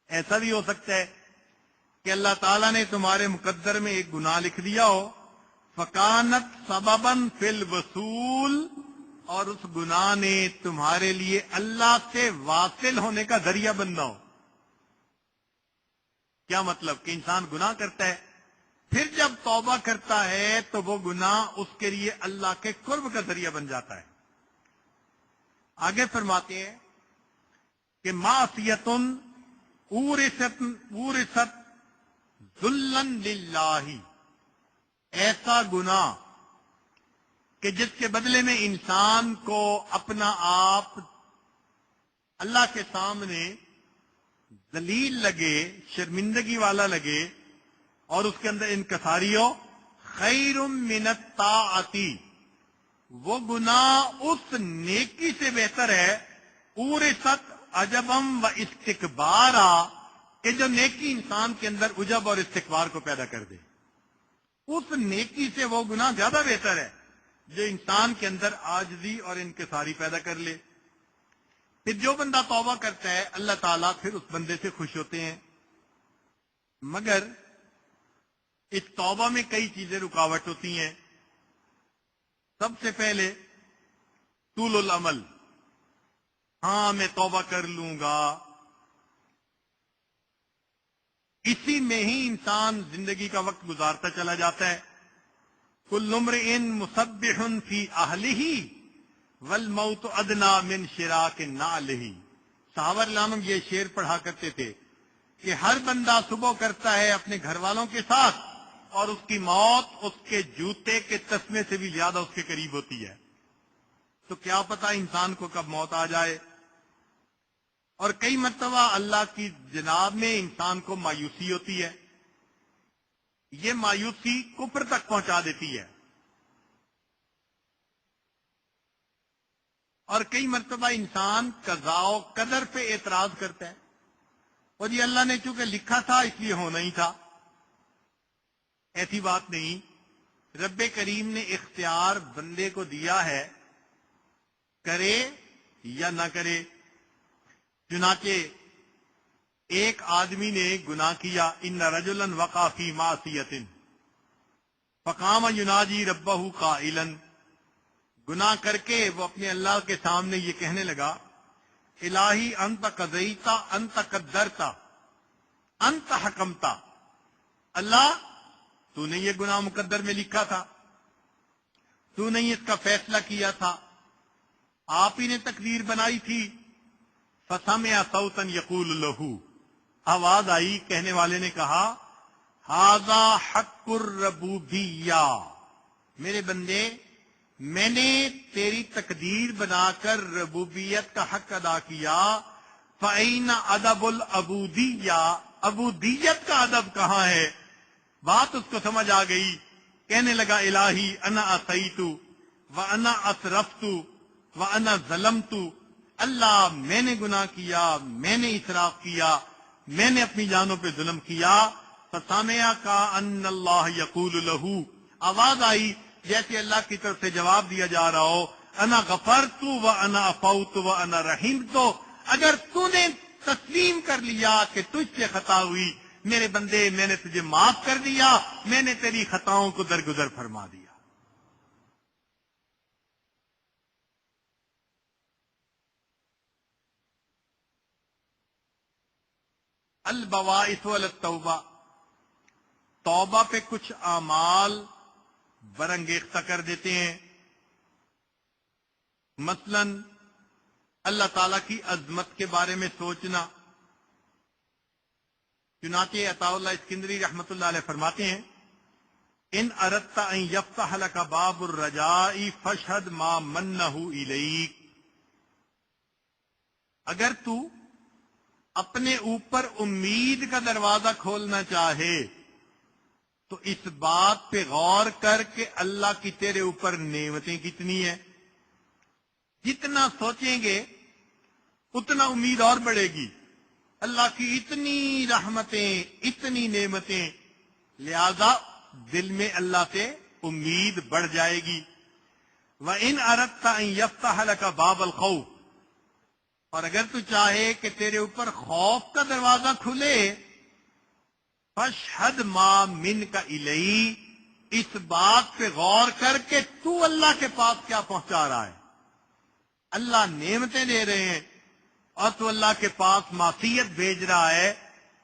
ایسا بھی ہو سکتا ہے کہ اللہ تعالیٰ نے تمہارے مقدر میں ایک گناہ لکھ دیا ہو، فکانت سببا فی الوصول، اور اس گناہ نے تمہارے لیے اللہ سے واصل ہونے کا ذریعہ بننا ہو. کیا مطلب؟ کہ انسان گناہ کرتا ہے، پھر جب توبہ کرتا ہے تو وہ گناہ اس کے لیے اللہ کے قرب کا ذریعہ بن جاتا ہے. آگے فرماتے ہیں کہ معصیت اورثت ذلا للہ. ایسا گناہ کہ جس کے بدلے میں انسان کو اپنا آپ اللہ کے سامنے ذلیل لگے، شرمندگی والا لگے، اور اس کے اندر انکساری ہو. خیر من الطاعت، وہ گناہ اس نیکی سے بہتر ہے. اورثت عجبم و استکبارا، کہ جو نیکی انسان کے اندر عجب اور استکبار کو پیدا کر دے. اس نیکی سے وہ گناہ زیادہ بہتر ہے جو انسان کے اندر عاجزی اور انکساری پیدا کر لے. پھر جو بندہ توبہ کرتا ہے اللہ تعالیٰ پھر اس بندے سے خوش ہوتے ہیں. مگر اس توبہ میں کئی چیزیں رکاوٹ ہوتی ہیں. سب سے پہلے طول العمل. ہاں میں توبہ کر لوں گا، اسی میں ہی انسان زندگی کا وقت گزارتا چلا جاتا ہے. کل امرئ مسبح فی اہلہ والموت ادنی من شراک نعلہ. صحابہ کرام یہ شعر پڑھا کرتے تھے کہ ہر بندہ صبح کرتا ہے اپنے گھر والوں کے ساتھ، اور اس کی موت اس کے جوتے کے تسمے سے بھی زیادہ اس کے قریب ہوتی ہے. تو کیا پتا انسان کو کب موت آ جائے. اور کئی مرتبہ اللہ کی جناب میں انسان کو مایوسی ہوتی ہے، یہ مایوسی کفر تک پہنچا دیتی ہے. اور کئی مرتبہ انسان قضاء و قدر پہ اعتراض کرتا ہے، اور یہ اللہ نے چونکہ لکھا تھا اس لیے ہونا ہی تھا. ایسی بات نہیں. رب کریم نے اختیار بندے کو دیا ہے، کرے یا نہ کرے. چنانچہ ایک آدمی نے گناہ کیا، ان رجلا وقع فی معصیۃ فقام یناجی ربہ قائلا. گناہ کر کے وہ اپنے اللہ کے سامنے یہ کہنے لگا، الہی انت قضیتا انت قدرتا انت حکمتا. اللہ تو نے یہ گناہ مقدر میں لکھا تھا، تو نے اس کا فیصلہ کیا تھا، آپ ہی نے تقدیر بنائی تھی. فسمع صوتا یقول لہو، آواز آئی، کہنے والے نے کہا ھذا حق الربوبیہ، میرے بندے میں نے تیری تقدیر بنا کر ربوبیت کا حق ادا کیا. فَأَيْنَ أَدَبُ الْعُبُودِيَّةِ، عبودیت کا ادب کہاں ہے؟ بات اس کو سمجھ آ گئی. کہنے لگا الہی انا عصیت وانا اسرفت وانا ظلمت، اللہ میں نے گناہ کیا، میں نے اسراف کیا، میں نے اپنی جانوں پہ ظلم کیا. فسامع کا ان اللہ یقول لہو، آواز آئی جیسے اللہ کی طرف سے جواب دیا جا رہا ہو انا غفرت وانا عفوت وانا رحمت. اگر تو نے تسلیم کر لیا کہ تجھ سے خطا ہوئی، میرے بندے میں نے تجھے معاف کر دیا، میں نے تیری خطاؤں کو درگزر فرما دیا. البواعث والتوبہ، توبہ پہ کچھ اعمال برانگیختہ کر دیتے ہیں. مثلا اللہ تعالی کی عظمت کے بارے میں سوچنا. چنانچہ عطا اللہ اسکندری رحمت اللہ علیہ فرماتے ہیں ان اردت ان یفتح لک باب الرجاء فاشهد ما منہ الیک، اگر تو اپنے اوپر امید کا دروازہ کھولنا چاہے تو اس بات پہ غور کر کے اللہ کی تیرے اوپر نعمتیں کتنی ہیں. جتنا سوچیں گے اتنا امید اور بڑھے گی. اللہ کی اتنی رحمتیں، اتنی نعمتیں، لہذا دل میں اللہ سے امید بڑھ جائے گی. وَإِنْ أَرَدْتَ أَنْ يَفْتَحَ لَكَ بَابَ الْخَوْفِ، اور اگر تو چاہے کہ تیرے اوپر خوف کا دروازہ کھلے فَاشْهَدْ مَا مِنْكَ إِلَيْهِ، اس بات پہ غور کر کے تو اللہ کے پاس کیا پہنچا رہا ہے. اللہ نعمتیں دے رہے ہیں اور تو اللہ کے پاس معصیت بھیج رہا ہے،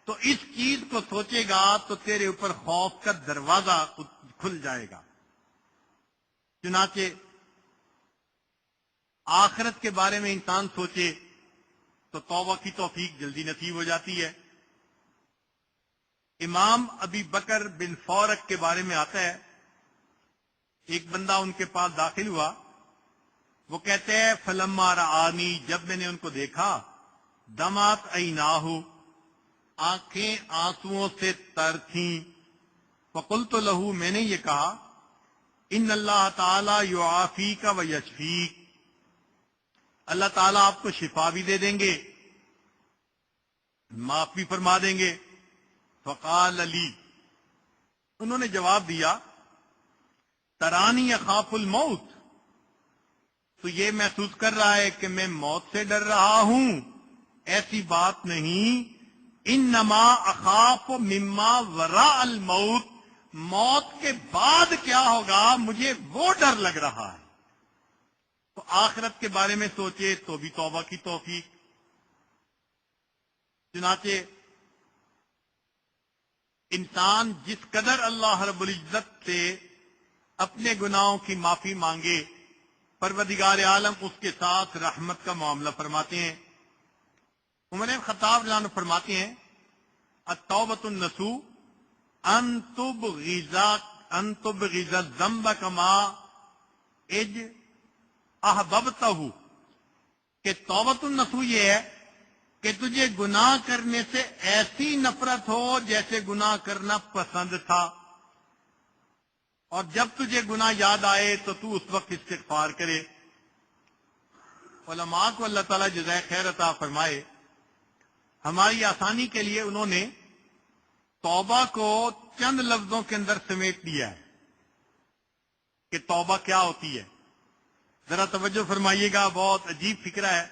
تو اس چیز کو سوچے گا تو تیرے اوپر خوف کا دروازہ کھل جائے گا. چنانچہ آخرت کے بارے میں انسان سوچے تو توبہ کی توفیق جلدی نصیب ہو جاتی ہے. امام ابی بکر بن فورک کے بارے میں آتا ہے، ایک بندہ ان کے پاس داخل ہوا، وہ کہتے ہیں فلما رآنی، جب میں نے ان کو دیکھا، دمات عیناہ، آنکھیں آنسوؤں سے تر تھیں. فقلت لہو، میں نے یہ کہا ان اللہ تعالی یعافیک و یشفیک، اللہ تعالیٰ آپ کو شفا بھی دے دیں گے، معاف بھی فرما دیں گے. فقال علی، انہوں نے جواب دیا ترانی اخاف الموت، تو یہ محسوس کر رہا ہے کہ میں موت سے ڈر رہا ہوں. ایسی بات نہیں، انما اخاف مما وراء الموت، موت کے بعد کیا ہوگا مجھے وہ ڈر لگ رہا ہے. تو آخرت کے بارے میں سوچے تو بھی توبہ کی توفیق. چنانچہ انسان جس قدر اللہ رب العزت سے اپنے گناہوں کی معافی مانگے، پروردگار عالم اس کے ساتھ رحمت کا معاملہ فرماتے ہیں. عمر بن خطاب رضی اللہ عنہ فرماتے ہیں التوبۃ النصوح ان تبغض الذنب کما احببتہ، کہ توبۃ النصوح یہ ہے کہ تجھے گناہ کرنے سے ایسی نفرت ہو جیسے گناہ کرنا پسند تھا، اور جب تجھے گناہ یاد آئے تو اس وقت استغفار کرے. علماء کو اللہ تعالیٰ جزائے خیر عطا فرمائے، ہماری آسانی کے لیے انہوں نے توبہ کو چند لفظوں کے اندر سمیٹ دیا ہے کہ توبہ کیا ہوتی ہے. ذرا توجہ فرمائیے گا، بہت عجیب فکرہ ہے.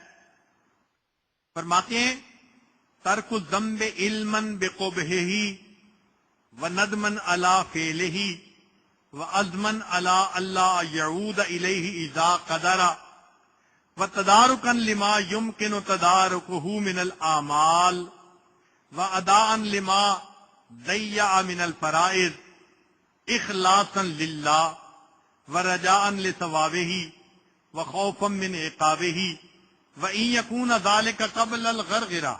فرماتے ہیں ترک الذنب علما بقبحہ وندما علی فعلہ وعزما علی اللہ یعود الیہ اذا قدر وتدارکا لما یمکن تدارکہ من الاعمال واداء لما ضیع من الفرائض اخلاصا للہ ورجاء لثوابہ وخوفا من عقابہ وإن يكون ذلك قبل الغرغرة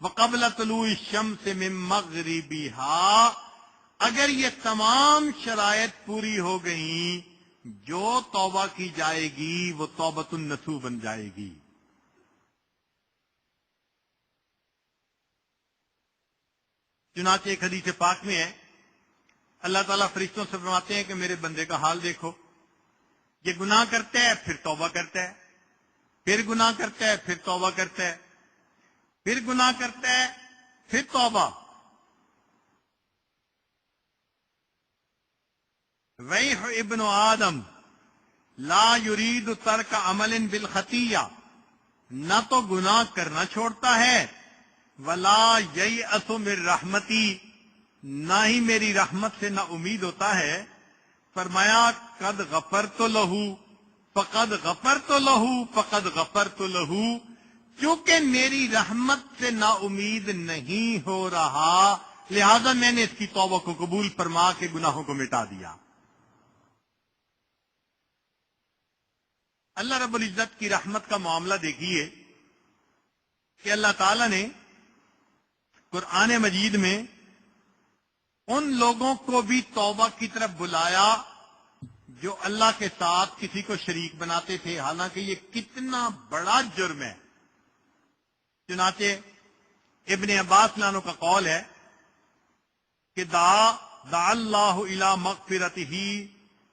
وقبل طلوع الشمس من مغربها، اگر یہ تمام شرائط پوری ہو گئیں جو توبہ کی جائے گی وہ توبۃ النصوح بن جائے گی۔ چنانچہ ایک حدیث پاک میں ہے اللہ تعالیٰ فرشتوں سے فرماتے ہیں کہ میرے بندے کا حال دیکھو، یہ گناہ کرتا ہے پھر توبہ کرتا ہے، پھر گناہ کرتا ہے پھر توبہ کرتا ہے، پھر گناہ کرتا ہے پھر توبہ۔ ویح ابن آدم لا یرید ترک عمل بالخطیہ، نہ تو گناہ کرنا چھوڑتا ہے، ولا ییأس من رحمتی، نہ ہی میری رحمت سے نہ امید ہوتا ہے۔ فرمایا قد غفرت لہ فقد غفرت لہ فقد غفرت لہ، چونکہ میری رحمت سے نا امید نہیں ہو رہا لہذا میں نے اس کی توبہ کو قبول فرما کے گناہوں کو مٹا دیا۔ اللہ رب العزت کی رحمت کا معاملہ دیکھیے کہ اللہ تعالی نے قرآن مجید میں ان لوگوں کو بھی توبہ کی طرف بلایا جو اللہ کے ساتھ کسی کو شریک بناتے تھے، حالانکہ یہ کتنا بڑا جرم ہے۔ چنانچہ ابن عباس لانو کا قول ہے کہ دعا اللہ الی مغفرتہ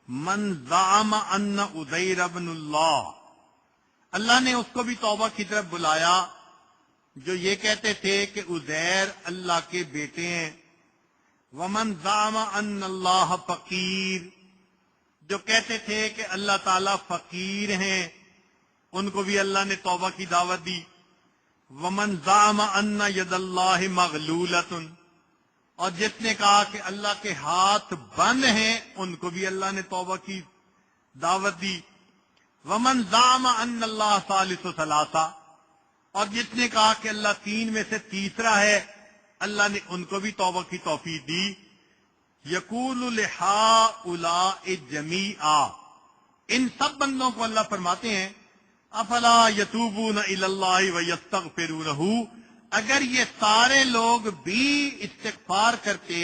من زعم ان عزیر ابن اللہ، اللہ نے اس کو بھی توبہ کی طرف بلایا جو یہ کہتے تھے کہ عزیر اللہ کے بیٹے ہیں، ومن زعم ان اللہ فقیر، جو کہتے تھے کہ اللہ تعالیٰ فقیر ہیں ان کو بھی اللہ نے توبہ کی دعوت دی، ومن زعم ان ید اللہ مغلولۃ، اور جس نے کہا کہ اللہ کے ہاتھ بند ہیں ان کو بھی اللہ نے توبہ کی دعوت دی، ومن زعم ان اللہ ثالث ثلاثہ، اور جس نے کہا کہ اللہ تین میں سے تیسرا ہے اللہ نے ان کو بھی توبہ کی توفیق دی۔ یقول لہؤلاء جمیعا، ان سب بندوں کو اللہ فرماتے ہیں افلا یتوبون الی اللہ ویستغفرونہ، اگر یہ سارے لوگ بھی استغفار کرتے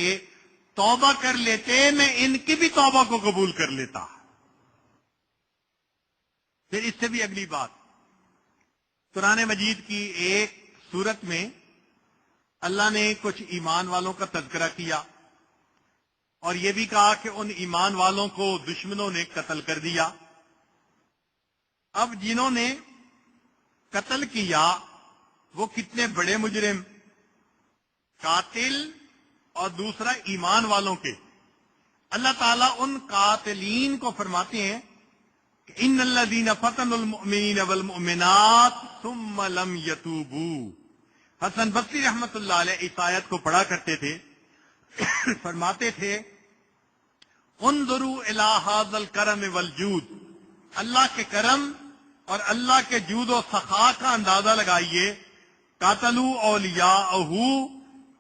توبہ کر لیتے میں ان کی بھی توبہ کو قبول کر لیتا۔ پھر اس سے بھی اگلی بات، قرآن مجید کی ایک سورت میں اللہ نے کچھ ایمان والوں کا تذکرہ کیا اور یہ بھی کہا کہ ان ایمان والوں کو دشمنوں نے قتل کر دیا۔ اب جنہوں نے قتل کیا وہ کتنے بڑے مجرم، قاتل اور دوسرا ایمان والوں کے، اللہ تعالیٰ ان قاتلین کو فرماتے ہیں کہ ان الذین فتنوا المؤمنین والمؤمنات ثم لم یتوبوا۔ حسن بصری رحمت اللہ علیہ اس آیت کو پڑھا کرتے تھے، فرماتے تھے انظروا الی ھذا الکرم والجود، اللہ کے کرم اور اللہ کے جود و سخا کا اندازہ لگائیے، قاتلوا اولیاءہ،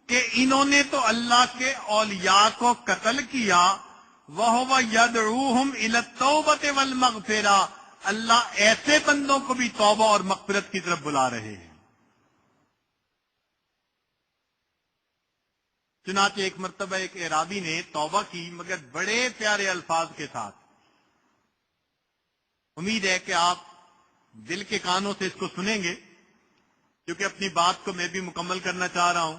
کہ انہوں نے تو اللہ کے اولیاء کو قتل کیا، وَهُوَ يَدْعُوهُمْ إِلَى التَّوْبَةِ وَالْمَغْفِرَةِ، اللہ ایسے بندوں کو بھی توبہ اور مغفرت کی طرف بلا رہے ہیں۔ چنانچہ ایک مرتبہ ایک اعرابی نے توبہ کی مگر بڑے پیارے الفاظ کے ساتھ۔ امید ہے کہ آپ دل کے کانوں سے اس کو سنیں گے کیونکہ اپنی بات کو میں بھی مکمل کرنا چاہ رہا ہوں۔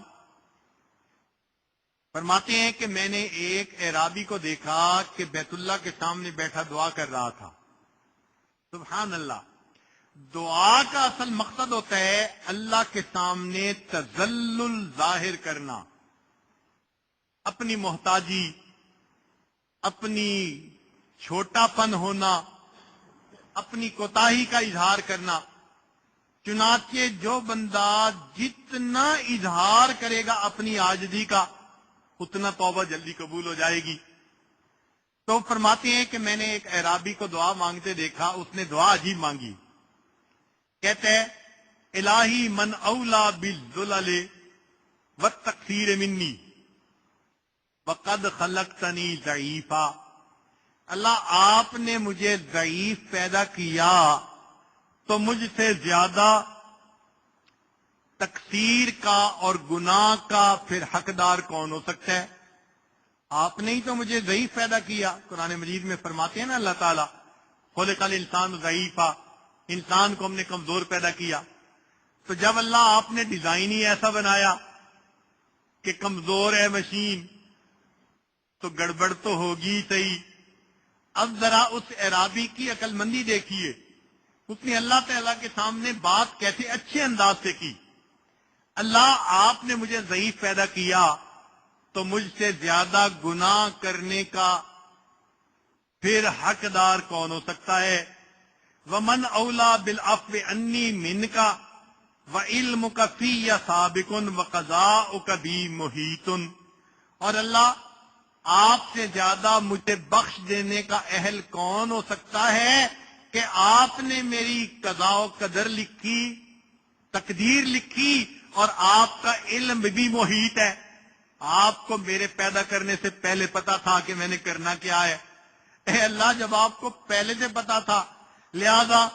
فرماتے ہیں کہ میں نے ایک اعرابی کو دیکھا کہ بیت اللہ کے سامنے بیٹھا دعا کر رہا تھا۔ سبحان اللہ، دعا کا اصل مقصد ہوتا ہے اللہ کے سامنے تذلل ظاہر کرنا، اپنی محتاجی، اپنی چھوٹا پن ہونا، اپنی کوتاہی کا اظہار کرنا۔ چنانچہ جو بندہ جتنا اظہار کرے گا اپنی عاجزی کا اتنا توبہ جلدی قبول ہو جائے گی۔ تو فرماتے ہیں کہ میں نے ایک اعرابی کو دعا مانگتے دیکھا، اس نے دعا عجیب مانگی، کہتے ہیں الہی من اولا بالذلل والتقصیر منی وقد خلقتنی ضعیفا، اللہ آپ نے مجھے ضعیف پیدا کیا تو مجھ سے زیادہ تقصیر کا اور گناہ کا پھر حقدار کون ہو سکتا ہے؟ آپ نے ہی تو مجھے ضعیف پیدا کیا. قرآن مجید میں فرماتے ہیں نا اللہ تعالیٰ خلق الانسان ضعیفا، انسان کو ہم نے کمزور پیدا کیا. تو جب اللہ آپ نے ڈیزائن ہی ایسا بنایا کہ کمزور ہے مشین تو گڑبڑ تو ہوگی صحیح. اب ذرا اس اعرابی کی عقل مندی دیکھیے، اس نے اللہ تعالیٰ کے سامنے بات کیسے اچھے انداز سے کی. اللہ آپ نے مجھے ضعیف پیدا کیا تو مجھ سے زیادہ گناہ کرنے کا پھر حقدار کون ہو سکتا ہے؟ ومن اولا بالعفو انی منکا وعلمک فی سابق وقضاؤک بی محیط. اور اللہ آپ سے زیادہ مجھے بخش دینے کا اہل کون ہو سکتا ہے کہ آپ نے میری قضاء و قدر لکھی، تقدیر لکھی، اور آپ کا علم بھی محیط ہے. آپ کو میرے پیدا کرنے سے پہلے پتا تھا کہ میں نے کرنا کیا ہے. اے اللہ جب آپ کو پہلے سے پتا تھا، لہذا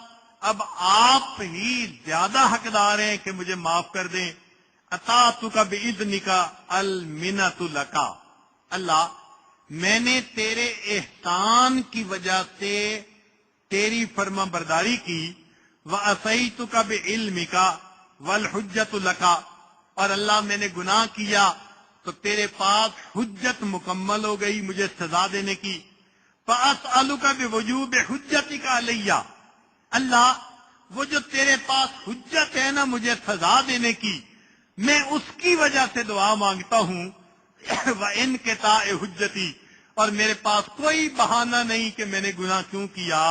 اب آپ ہی زیادہ حقدار ہیں کہ مجھے معاف کر دیں. اطاعتک باذنک المنۃ لک. اللہ میں نے تیرے احسان کی وجہ سے تیری فرما برداری کی. وعصیتک بعلمک والحجۃ لک. اور اللہ میں نے گناہ کیا تو تیرے پاس حجت مکمل ہو گئی مجھے سزا دینے کی. فاسألک بوجوب حجتک علی. اللہ وہ جو تیرے پاس حجت ہے نا مجھے سزا دینے کی، میں اس کی وجہ سے دعا مانگتا ہوں. وانقطاع حجتی، اور میرے پاس کوئی بہانہ نہیں کہ میں نے گناہ کیوں کیا.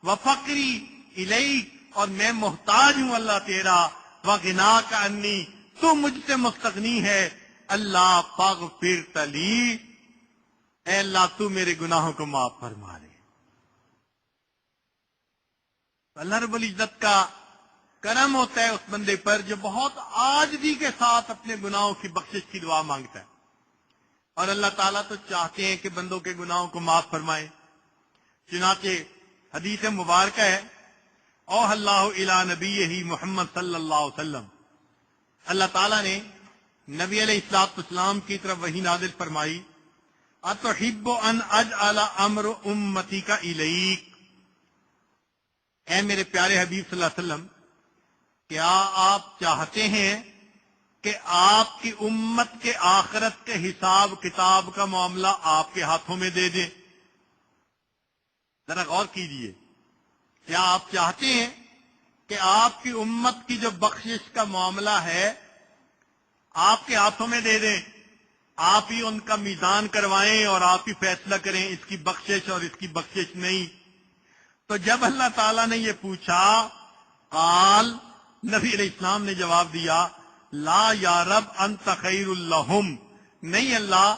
وفقری الیک، اور میں محتاج ہوں اللہ تیرا. وغناک عنی، تو مجھ سے مستغنی ہے. اللہ فاغفر لی، اے اللہ تو میرے گناہوں کو معاف فرما دے. اللہ رب العزت کا کرم ہوتا ہے اس بندے پر جو بہت عاجزی کے ساتھ اپنے گناہوں کی بخشش کی دعا مانگتا ہے. اور اللہ تعالیٰ تو چاہتے ہیں کہ بندوں کے گناہوں کو معاف فرمائے. چنانچہ حدیث مبارکہ ہے، اوح اللہ الی نبیہ محمد صلی اللہ علیہ وسلم، اللہ تعالیٰ نے نبی علیہ الصلوۃ والسلام کی طرف وحی نازل فرمائی، اتحب ان اجعل امر امتک الیک. اے میرے پیارے حبیب صلی اللہ علیہ وسلم، کیا آپ چاہتے ہیں کہ آپ کی امت کے آخرت کے حساب کتاب کا معاملہ آپ کے ہاتھوں میں دے دیں؟ ذرا غور کیجئے، کیا آپ چاہتے ہیں کہ آپ کی امت کی جو بخشش کا معاملہ ہے آپ کے ہاتھوں میں دے دیں، آپ ہی ان کا میزان کروائیں اور آپ ہی فیصلہ کریں اس کی بخشش اور اس کی بخشش نہیں؟ تو جب اللہ تعالیٰ نے یہ پوچھا، قال، نبی علیہ السلام نے جواب دیا، لا یا رب انت خیر الہم. نہیں اللہ،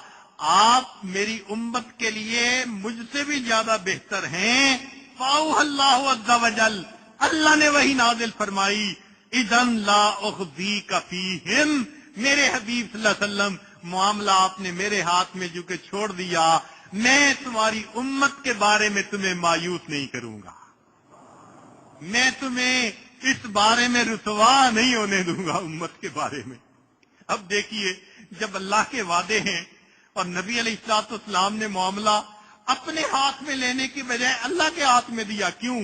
آپ میری امت کے لیے مجھ سے بھی زیادہ بہتر ہیں. فاوح اللہ عز وجل، اللہ نے وہی نازل فرمائی، اذن لا اخزیک فیہم. میرے حبیب صلی اللہ علیہ وسلم، معاملہ آپ نے میرے ہاتھ میں جو کہ چھوڑ دیا، میں تمہاری امت کے بارے میں تمہیں مایوس نہیں کروں گا، میں تمہیں اس بارے میں رسوا نہیں ہونے دوں گا امت کے بارے میں. اب دیکھیے، جب اللہ کے وعدے ہیں اور نبی علیہ الصلوۃ والسلام نے معاملہ اپنے ہاتھ میں لینے کی بجائے اللہ کے ہاتھ میں دیا، کیوں؟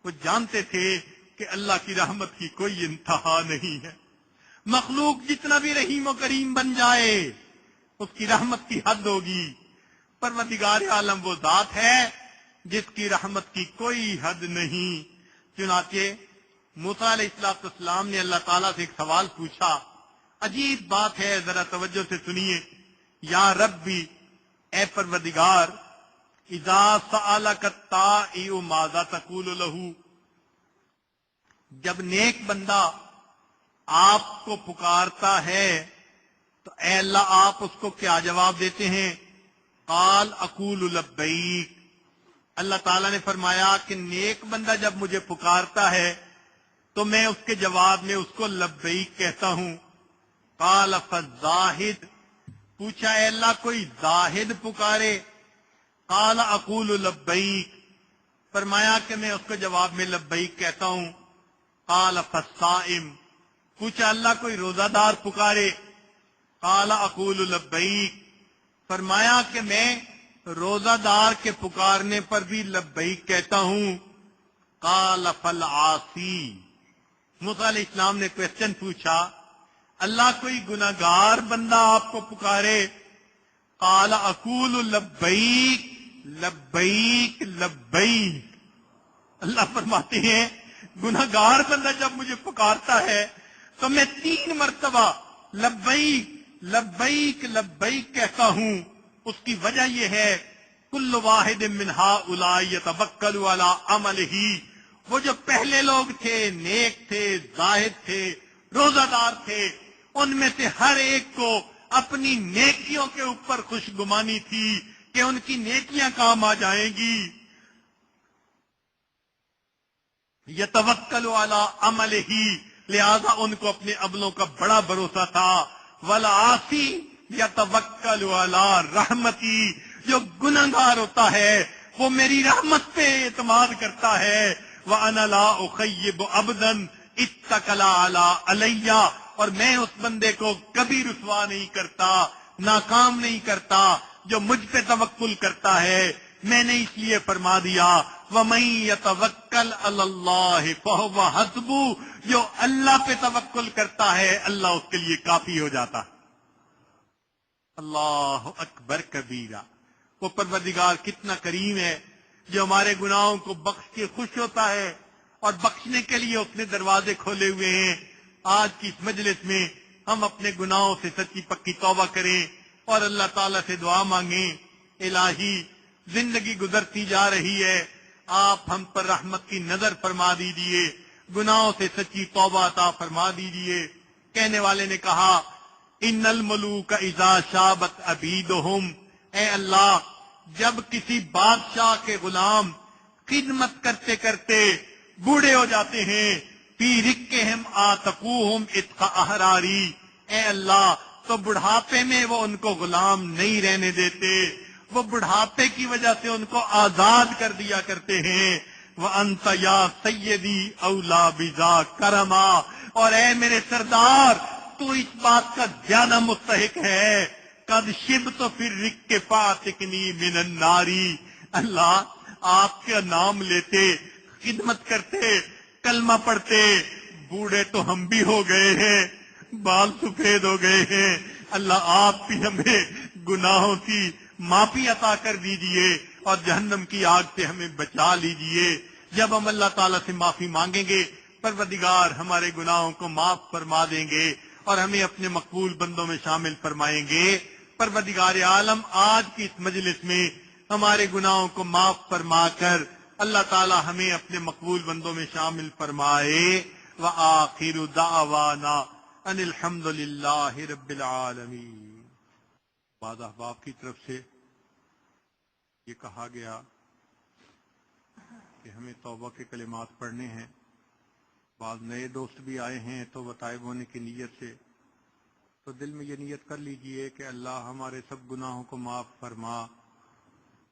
وہ جانتے تھے کہ اللہ کی رحمت کی کوئی انتہا نہیں ہے. مخلوق جتنا بھی رحیم و کریم بن جائے اس کی رحمت کی حد ہوگی. پروردگار عالم وہ ذات ہے جس کی رحمت کی کوئی حد نہیں. چنانچہ موسیٰ علیہ السلام نے اللہ تعالیٰ سے ایک سوال پوچھا. عجیب بات ہے، ذرا توجہ سے سنیے. یا ربی، اے پروردگار، اذا سألک الطائع ماذا تقول له. جب نیک بندہ آپ کو پکارتا ہے تو اے اللہ آپ اس کو کیا جواب دیتے ہیں؟ قال اقول لبیک. اللہ تعالیٰ نے فرمایا کہ نیک بندہ جب مجھے پکارتا ہے تو میں اس کے جواب میں اس کو لبیک کہتا ہوں. قال فالزاہد، پوچھا اے اللہ کوئی زاہد پکارے؟ قال اقول لبیک، فرمایا کہ میں اس کو جواب میں لبیک کہتا ہوں. قال فالصائم، پوچھا اللہ کوئی روزہ دار پکارے؟ قال اقول لبیک، فرمایا کہ میں روزہ دار کے پکارنے پر بھی لبیک کہتا ہوں. قال فالعاصی، موسیٰ علیہ السلام نے کویسچن پوچھا اللہ کوئی گناہگار بندہ آپ کو پکارے؟ قال اقول لبیک لبیک لبیک. اللہ فرماتے ہیں گناہگار بندہ جب مجھے پکارتا ہے تو میں 3 مرتبہ لبیک لبیک لبیک کہتا ہوں. اس کی وجہ یہ ہے کل واحد من ہؤلاء یتوکل علی عملہ، وہ جو پہلے لوگ تھے نیک تھے زاہد تھے روزہ دار تھے، ان میں سے ہر ایک کو اپنی نیکیوں کے اوپر خوش گمانی تھی کہ ان کی نیکیاں کام آ جائیں گی. یتوکل علی عملہ، لہذا ان کو اپنے عملوں کا بڑا بھروسہ تھا. والعاصی یتوکل علی رحمتی، جو گنہگار ہوتا ہے وہ میری رحمت پہ اعتماد کرتا ہے. وَأَنَا لَا أُخَيِّبُ عَبْدًا اتَّكَلَ عَلَىٰ عَلَيَّ، اور میں اس بندے کو کبھی رسوا نہیں کرتا، ناکام نہیں کرتا جو مجھ پہ توکل کرتا ہے. میں نے اس لیے فرما دیا وَمَن يَتَوَكَّلْ عَلَى اللَّهِ فَهُوَ حَسْبُهُ، جو اللہ پہ توکل کرتا ہے اللہ اس کے لیے کافی ہو جاتا. اللہ اکبر کبیرہ. وہ پروردگار کتنا کریم ہے جو ہمارے گناہوں کو بخش کے خوش ہوتا ہے، اور بخشنے کے لیے اس نے دروازے کھولے ہوئے ہیں. آج کی اس مجلس میں ہم اپنے گناہوں سے سچی پکی توبہ کریں اور اللہ تعالیٰ سے دعا مانگیں. الہی زندگی گزرتی جا رہی ہے، آپ ہم پر رحمت کی نظر فرما دیجیے، گناہوں سے سچی توبہ عطا فرما دیجیے. کہنے والے نے کہا ان الملوک اذا شابت عبیدہم، اے اللہ جب کسی بادشاہ کے غلام خدمت کرتے کرتے بوڑھے ہو جاتے ہیں، فی رکہم آتقوہم اتق احراری، اے اللہ تو بڑھاپے میں وہ ان کو غلام نہیں رہنے دیتے، وہ بڑھاپے کی وجہ سے ان کو آزاد کر دیا کرتے ہیں. وَأَنْتَ يَا سَيِّدِي أَوْلَى بِذَا كَرَمًا، اور اے میرے سردار تو اس بات کا زیادہ مستحق ہے. قد شبت فی الرق فاتقنی من الناری، اللہ آپ کا نام لیتے خدمت کرتے کلمہ پڑھتے بوڑھے تو ہم بھی ہو گئے ہیں، بال سفید ہو گئے ہیں، اللہ آپ بھی ہمیں گناہوں کی معافی عطا کر دیجئے اور جہنم کی آگ سے ہمیں بچا لیجئے. جب ہم اللہ تعالیٰ سے معافی مانگیں گے پروردگار ہمارے گناہوں کو معاف فرما دیں گے اور ہمیں اپنے مقبول بندوں میں شامل فرمائیں گے. پروردگار عالم آج کی اس مجلس میں ہمارے گناہوں کو معاف فرما کر اللہ تعالی ہمیں اپنے مقبول بندوں میں شامل فرمائے. وآخر دعوانا ان الحمد للہ رب العالمین. بعض احباب کی طرف سے یہ کہا گیا کہ ہمیں توبہ کے کلمات پڑھنے ہیں. بعض نئے دوست بھی آئے ہیں تو وہ تائب ہونے کی نیت سے، تو دل میں یہ نیت کر لیجئے کہ اللہ ہمارے سب گناہوں کو معاف فرما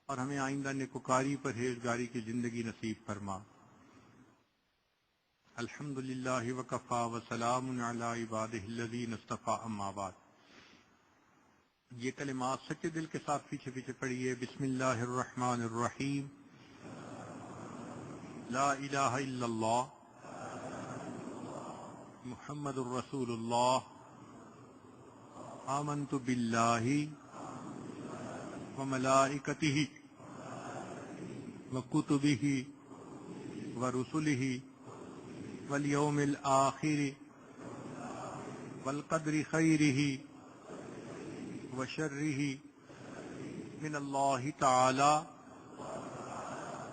اور ہمیں آئندہ نیکوکاری پرہیزگاری کی زندگی نصیب فرما. الحمدللہ وکفا وسلام علی عبادہ الذین اصطفیٰ، اما بعد. یہ کلمات سچے دل کے ساتھ پیچھے پیچھے پڑھیے. بسم اللہ الرحمن الرحیم. لا الہ الا اللہ محمد الرسول اللہ. آمنت باللہ وملائکتہ وکتبہ ورسلہ والیوم الآخر والقدر خیرہ وشرہ من اللہ تعالی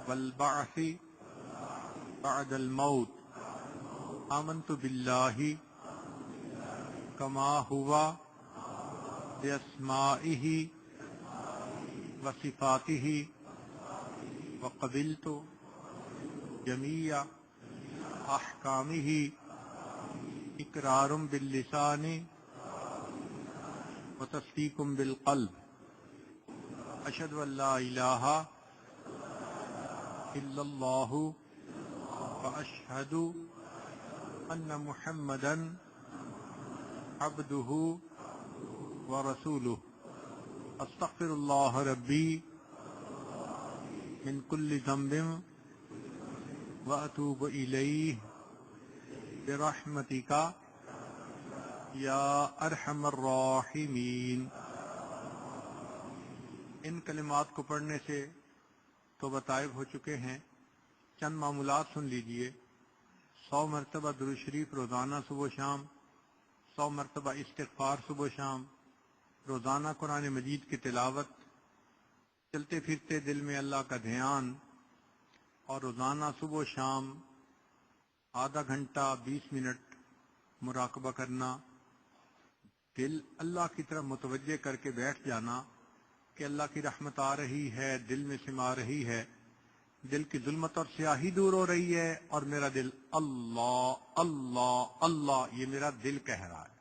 والبعث بعد الموت. آمنت باللہ کما ہوا باسمائہ وصفاتہ وقبلت جمیع احکامہ اقرار باللسان وتصدیق بالقلب. اشہدو ان لا الہ الا اللہ واشہد ان محمدا عبدہ ورسولہ استغفر اللہ ربی من کل ذنب واتوب الیہ برحمتک یا ارحم الراحمین۔ ان کلمات کو پڑھنے سے توبہ طائب ہو چکے ہیں۔ چند معمولات سن لیجئے۔ 100 مرتبہ درود شریف روزانہ صبح و شام، 100 مرتبہ استغفار صبح و شام، روزانہ قرآن مجید کی تلاوت، چلتے پھرتے دل میں اللہ کا دھیان، اور روزانہ صبح و شام آدھا گھنٹہ 20 منٹ مراقبہ کرنا، دل اللہ کی طرف متوجہ کر کے بیٹھ جانا کہ اللہ کی رحمت آ رہی ہے، دل میں سما رہی ہے، دل کی ظلمت اور سیاہی دور ہو رہی ہے، اور میرا دل اللہ اللہ اللہ یہ میرا دل کہہ رہا ہے۔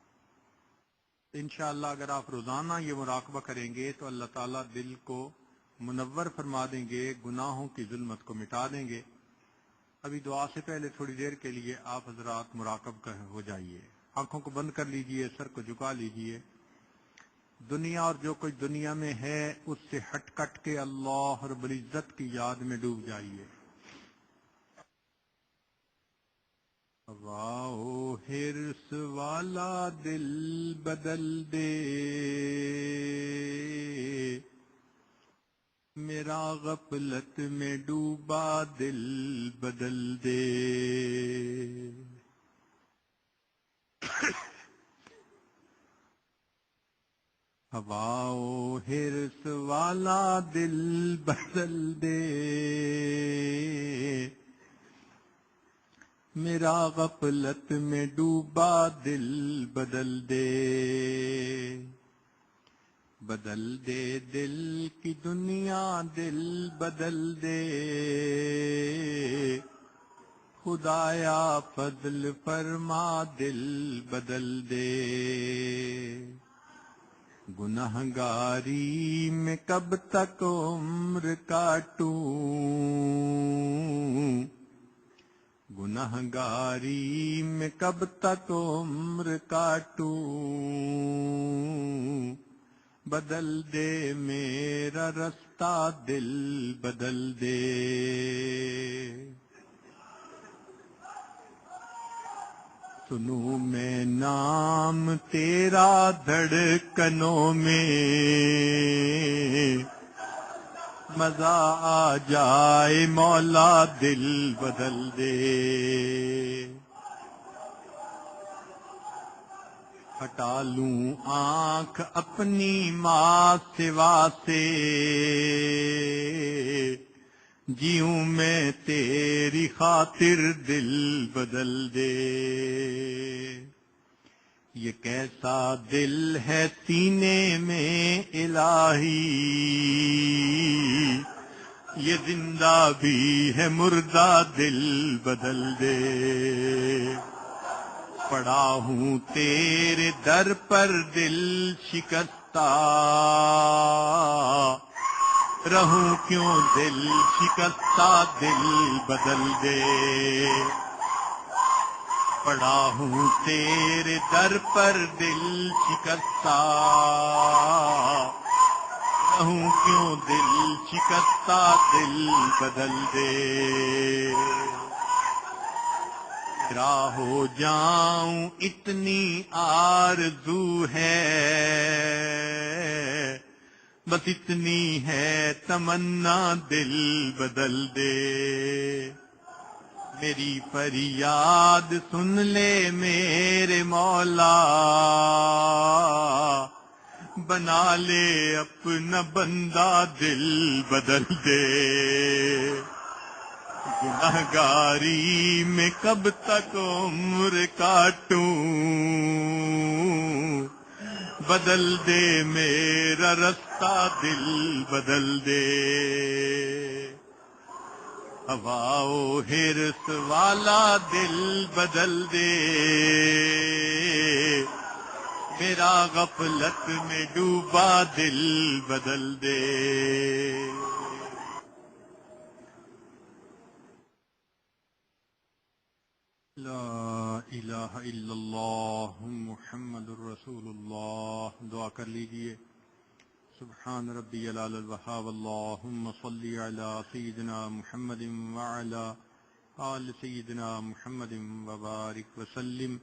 انشاءاللہ اگر آپ روزانہ یہ مراقبہ کریں گے تو اللہ تعالیٰ دل کو منور فرما دیں گے، گناہوں کی ظلمت کو مٹا دیں گے۔ ابھی دعا سے پہلے تھوڑی دیر کے لیے آپ حضرات مراقب ہو جائیے، آنکھوں کو بند کر لیجئے، سر کو جھکا لیجئے۔ دنیا اور جو کچھ دنیا میں ہے اس سے ہٹ کٹ کے اللہ رب العزت کی یاد میں ڈوب جائیے۔ واؤ حرص والا دل بدل دے، میرا غفلت میں ڈوبا دل بدل دے۔ ہواؤ حرص والا دل بدل دے، میرا غفلت میں ڈوبا دل بدل دے۔ بدل دے دل کی دنیا دل بدل دے، خدایا فضل فرما دل بدل دے۔ گنہگاری میں کب تک عمر کاٹوں، گنہگاری میں کب تک عمر کاٹوں، بدل دے میرا رستہ دل بدل دے۔ سنوں میں نام تیرا دھڑکنوں میں، مزہ آ جائے مولا دل بدل دے۔ ہٹا لوں آنکھ اپنی ماں سوا سے، جیوں میں تیری خاطر دل بدل دے۔ یہ کیسا دل ہے سینے میں الہی، یہ زندہ بھی ہے مردہ دل بدل دے۔ پڑا ہوں تیرے در پر دل شکستہ، رہوں کیوں دل شکستہ دل بدل دے۔ پڑا ہوں تیرے در پر دل شکستہ، رہوں کیوں دل شکستہ دل بدل دے۔ تیرا ہو جاؤں اتنی آرزو ہے، بس اتنی ہے تمنا دل بدل دے۔ میری فریاد سن لے میرے مولا، بنا لے اپنا بندہ دل بدل دے۔ گنہگاری میں کب تک عمر کاٹوں، بدل دے میرا رستہ دل بدل دے۔ ہواؤ حرص والا دل بدل دے، میرا یا غفلت میں ڈوبا دل بدل دے. لا الہ الا اللہ محمد الرسول اللہ. دعا کر لیجئے. سبحان ربی العلی الوہاب. اللہم صلی علی سیدنا محمد وعلی آل سیدنا محمد وبارک وسلم.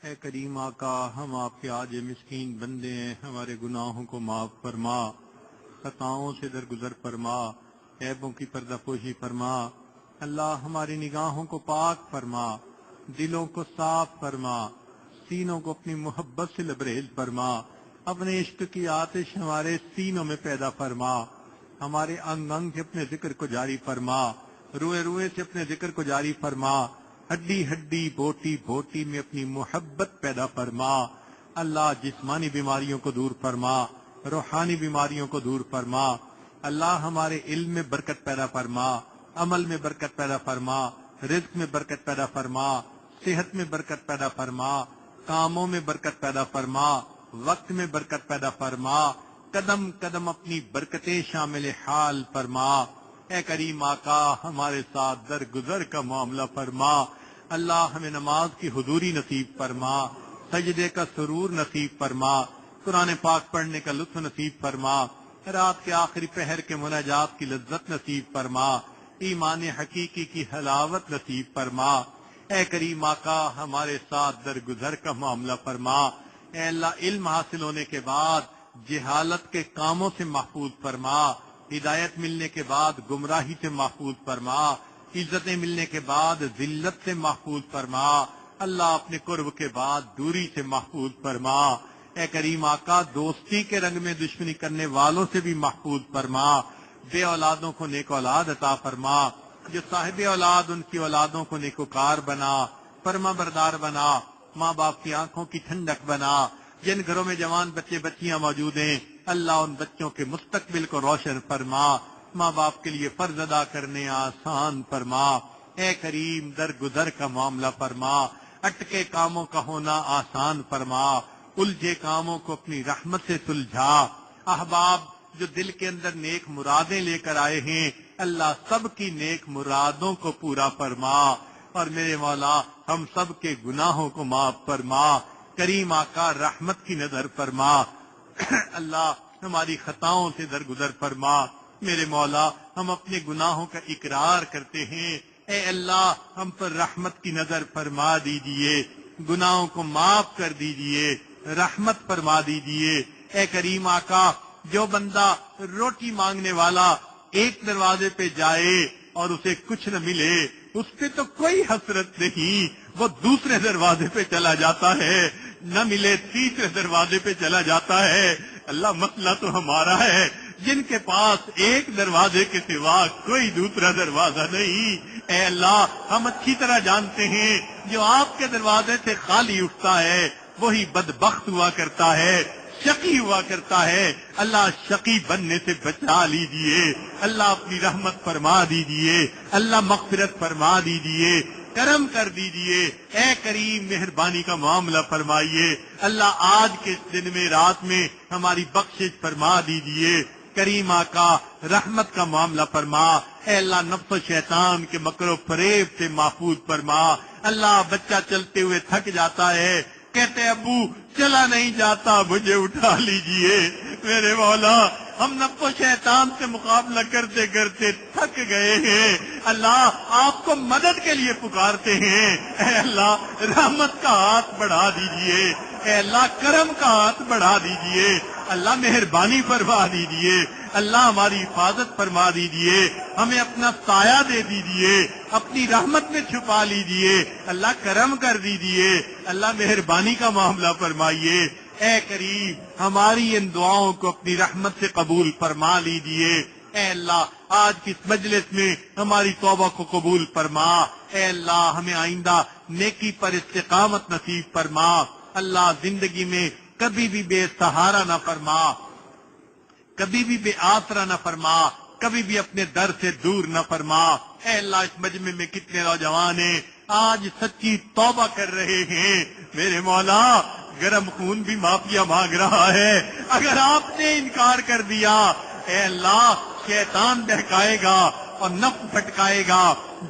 اے کریم آقا، ہم آپ کے آج مسکین بندے ہیں، ہمارے گناہوں کو معاف فرما، خطاؤں سے درگزر فرما، عیبوں کی پردہ پوشی فرما. اللہ ہماری نگاہوں کو پاک فرما، دلوں کو صاف فرما، سینوں کو اپنی محبت سے لبریز فرما. اپنے عشق کی آتش ہمارے سینوں میں پیدا فرما. ہمارے انگ انگ سے اپنے ذکر کو جاری فرما، روئے روئے سے اپنے ذکر کو جاری فرما، ہڈی ہڈی بوٹی بوٹی میں اپنی محبت پیدا فرما. اللہ جسمانی بیماریوں کو دور فرما، روحانی بیماریوں کو دور فرما. اللہ ہمارے علم میں برکت پیدا فرما، عمل میں برکت پیدا فرما، رزق میں برکت پیدا فرما، صحت میں برکت پیدا فرما، کاموں میں برکت پیدا فرما، وقت میں برکت پیدا فرما. قدم قدم اپنی برکتیں شامل حال فرما. اے کریم آقا، ہمارے ساتھ درگزر کا معاملہ فرما. اللہ ہمیں نماز کی حضوری نصیب فرما، سجدے کا سرور نصیب فرما، قرآن پاک پڑھنے کا لطف نصیب فرما، رات کے آخری پہر کے مناجات کی لذت نصیب فرما، ایمان حقیقی کی حلاوت نصیب فرما. اے کریم آقا، ہمارے ساتھ درگزر کا معاملہ فرما. اے اللہ، علم حاصل ہونے کے بعد جہالت کے کاموں سے محفوظ فرما، ہدایت ملنے کے بعد گمراہی سے محفوظ فرما، عزتیں ملنے کے بعد ذلت سے محفوظ فرما. اللہ اپنے قرب کے بعد دوری سے محفوظ فرما. اے کریم آقا، دوستی کے رنگ میں دشمنی کرنے والوں سے بھی محفوظ فرما. بے اولادوں کو نیک اولاد عطا فرما، جو صاحب اولاد ان کی اولادوں کو نیکوکار بنا، فرما بردار بنا، ماں باپ کی آنکھوں کی ٹھنڈک بنا. جن گھروں میں جوان بچے بچیاں موجود ہیں، اللہ ان بچوں کے مستقبل کو روشن فرما، ماں باپ کے لیے فرض ادا کرنے آسان فرما. اے کریم، درگزر کا معاملہ فرما، اٹکے کاموں کا ہونا آسان فرما، الجھے کاموں کو اپنی رحمت سے سلجھا. احباب جو دل کے اندر نیک مرادیں لے کر آئے ہیں، اللہ سب کی نیک مرادوں کو پورا فرما. اور میرے مولا، ہم سب کے گناہوں کو معاف فرما. کریم آقا، رحمت کی نظر فرما. اللہ ہماری خطاؤں سے درگزر فرما. میرے مولا، ہم اپنے گناہوں کا اقرار کرتے ہیں. اے اللہ، ہم پر رحمت کی نظر فرما دیجئے، گناہوں کو معاف کر دیجئے، رحمت فرما دیجئے. اے کریم آقا، جو بندہ روٹی مانگنے والا ایک دروازے پہ جائے اور اسے کچھ نہ ملے، اس پہ تو کوئی حسرت نہیں، وہ دوسرے دروازے پہ چلا جاتا ہے، نہ ملے تیسرے دروازے پہ چلا جاتا ہے. اللہ، مسئلہ تو ہمارا ہے، جن کے پاس ایک دروازے کے سوا کوئی دوسرا دروازہ نہیں. اے اللہ، ہم اچھی طرح جانتے ہیں جو آپ کے دروازے سے خالی اٹھتا ہے وہی بدبخت ہوا کرتا ہے، شقی ہوا کرتا ہے. اللہ، شقی بننے سے بچا لیجئے. اللہ اپنی رحمت فرما دیجئے. اللہ مغفرت فرما دیجئے، کرم کر دیجئے. اے کریم، مہربانی کا معاملہ فرمائیے. اللہ، آج کے اس دن میں، رات میں ہماری بخشش فرما دیجئے. کریم آقا، رحمت کا معاملہ فرما. اے اللہ، نفس و شیطان کے مکر و فریب سے محفوظ فرما. اللہ، بچہ چلتے ہوئے تھک جاتا ہے، کہتے ابو چلا نہیں جاتا، مجھے اٹھا لیجئے. میرے مولا، ہم نفس و شیطان سے مقابلہ کرتے کرتے تھک گئے ہیں. اللہ، آپ کو مدد کے لیے پکارتے ہیں. اے اللہ، رحمت کا ہاتھ بڑھا دیجئے. اے اللہ، کرم کا ہاتھ بڑھا دیجئے. اللہ، مہربانی فرما دیجئے. اللہ، ہماری حفاظت فرما دیجئے. ہمیں اپنا سایہ دے دیجئے، اپنی رحمت میں چھپا لیجئے. اللہ، کرم کر دیجئے. اللہ، مہربانی کا معاملہ فرمائیے. اے کریم، ہماری ان دعاؤں کو اپنی رحمت سے قبول فرما لیجئے. اے اللہ، آج کی اس مجلس میں ہماری توبہ کو قبول فرما. اے اللہ، ہمیں آئندہ نیکی پر استقامت نصیب فرما. اللہ، زندگی میں کبھی بھی بے سہارا نہ فرما، کبھی بھی بے آسرا نہ فرما، کبھی بھی اپنے در سے دور نہ فرما. اے اللہ، اس مجمع میں کتنے نوجوان ہیں آج سچی توبہ کر رہے ہیں. میرے مولا، گرم خون بھی معافیا مانگ رہا ہے. اگر آپ نے انکار کر دیا اے اللہ شیطان بہکائے گا اور نفس پھٹکائے گا,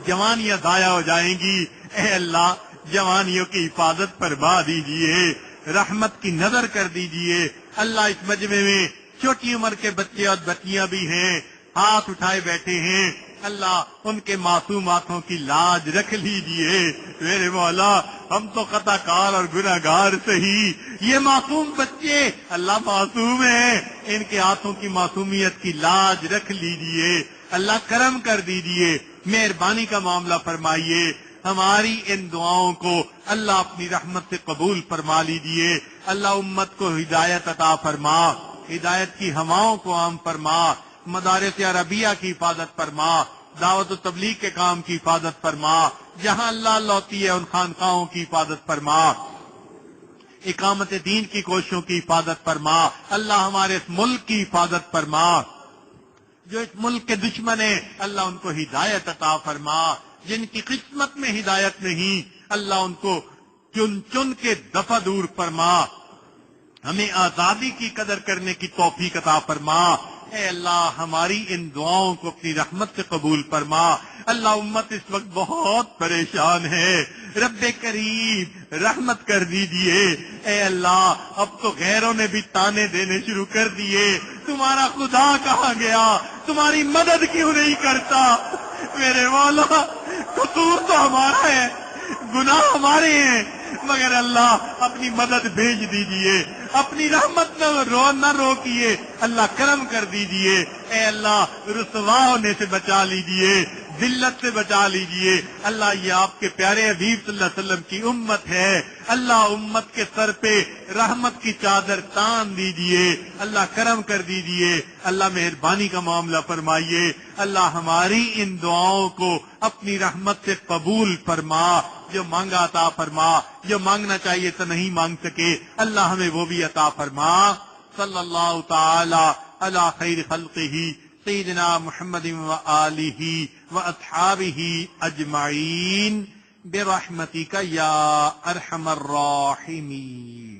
جوانیاں ضائع ہو جائیں گی. اے اللہ جوانیوں کی حفاظت فرما دیجئے, رحمت کی نظر کر دیجئے. اللہ اس مجمع میں چھوٹی عمر کے بچے اور بچیاں بھی ہیں, ہاتھ اٹھائے بیٹھے ہیں. اللہ ان کے معصوم ہاتھوں کی لاج رکھ لیجئے. میرے مولا ہم تو خطا کار اور گناہگار سہی, یہ معصوم بچے اللہ معصوم ہیں, ان کے ہاتھوں کی معصومیت کی لاج رکھ لیجئے. اللہ کرم کر دیجئے, مہربانی کا معاملہ فرمائیے. ہماری ان دعاؤں کو اللہ اپنی رحمت سے قبول فرما لیجئے. اللہ امت کو ہدایت عطا فرما, ہدایت کی ہواؤں کو عام فرما, مدارس عربیہ کی حفاظت فرما, دعوت و تبلیغ کے کام کی حفاظت فرما, جہاں اللہ لوتی ہے ان خانقاہوں کی حفاظت فرما, اقامت دین کی کوششوں کی حفاظت فرما. اللہ ہمارے اس ملک کی حفاظت فرما, جو اس ملک کے دشمن ہیں اللہ ان کو ہدایت عطا فرما. جن کی قسمت میں ہدایت نہیں اللہ ان کو چن چن کے دفع دور فرما. ہمیں آزادی کی قدر کرنے کی توفیق عطا فرما. اے اللہ ہماری ان دعاؤں کو اپنی رحمت سے قبول فرما. اللہ امت اس وقت بہت پریشان ہے, رب کریم رحمت کر دیجئے. اے اللہ اب تو غیروں نے بھی تانے دینے شروع کر دیے, تمہارا خدا کہاں گیا, تمہاری مدد کیوں نہیں کرتا. میرے مولا قصور تو ہمارا ہے, گناہ ہمارے ہیں, مگر اللہ اپنی مدد بھیج دیجئے, اپنی رحمت نہ روکیے. اللہ کرم کر دیجئے. اے اللہ رسوا ہونے سے بچا لیجئے, ذلت سے بچا لیجئے. اللہ یہ آپ کے پیارے حبیب صلی اللہ علیہ وسلم کی امت ہے, اللہ امت کے سر پہ رحمت کی چادر تان دیجئے. اللہ کرم کر دیجئے. اللہ مہربانی کا معاملہ فرمائیے. اللہ ہماری ان دعاؤں کو اپنی رحمت سے قبول فرما. جو مانگا عطا فرما, جو مانگنا چاہیے تو نہیں مانگ سکے اللہ ہمیں وہ بھی عطا فرما. صلی اللہ تعالی علی خیر خلقہ سیدنا محمد وآلہ واصحابہ اجمعین برحمتک یا ارحم الراحمین.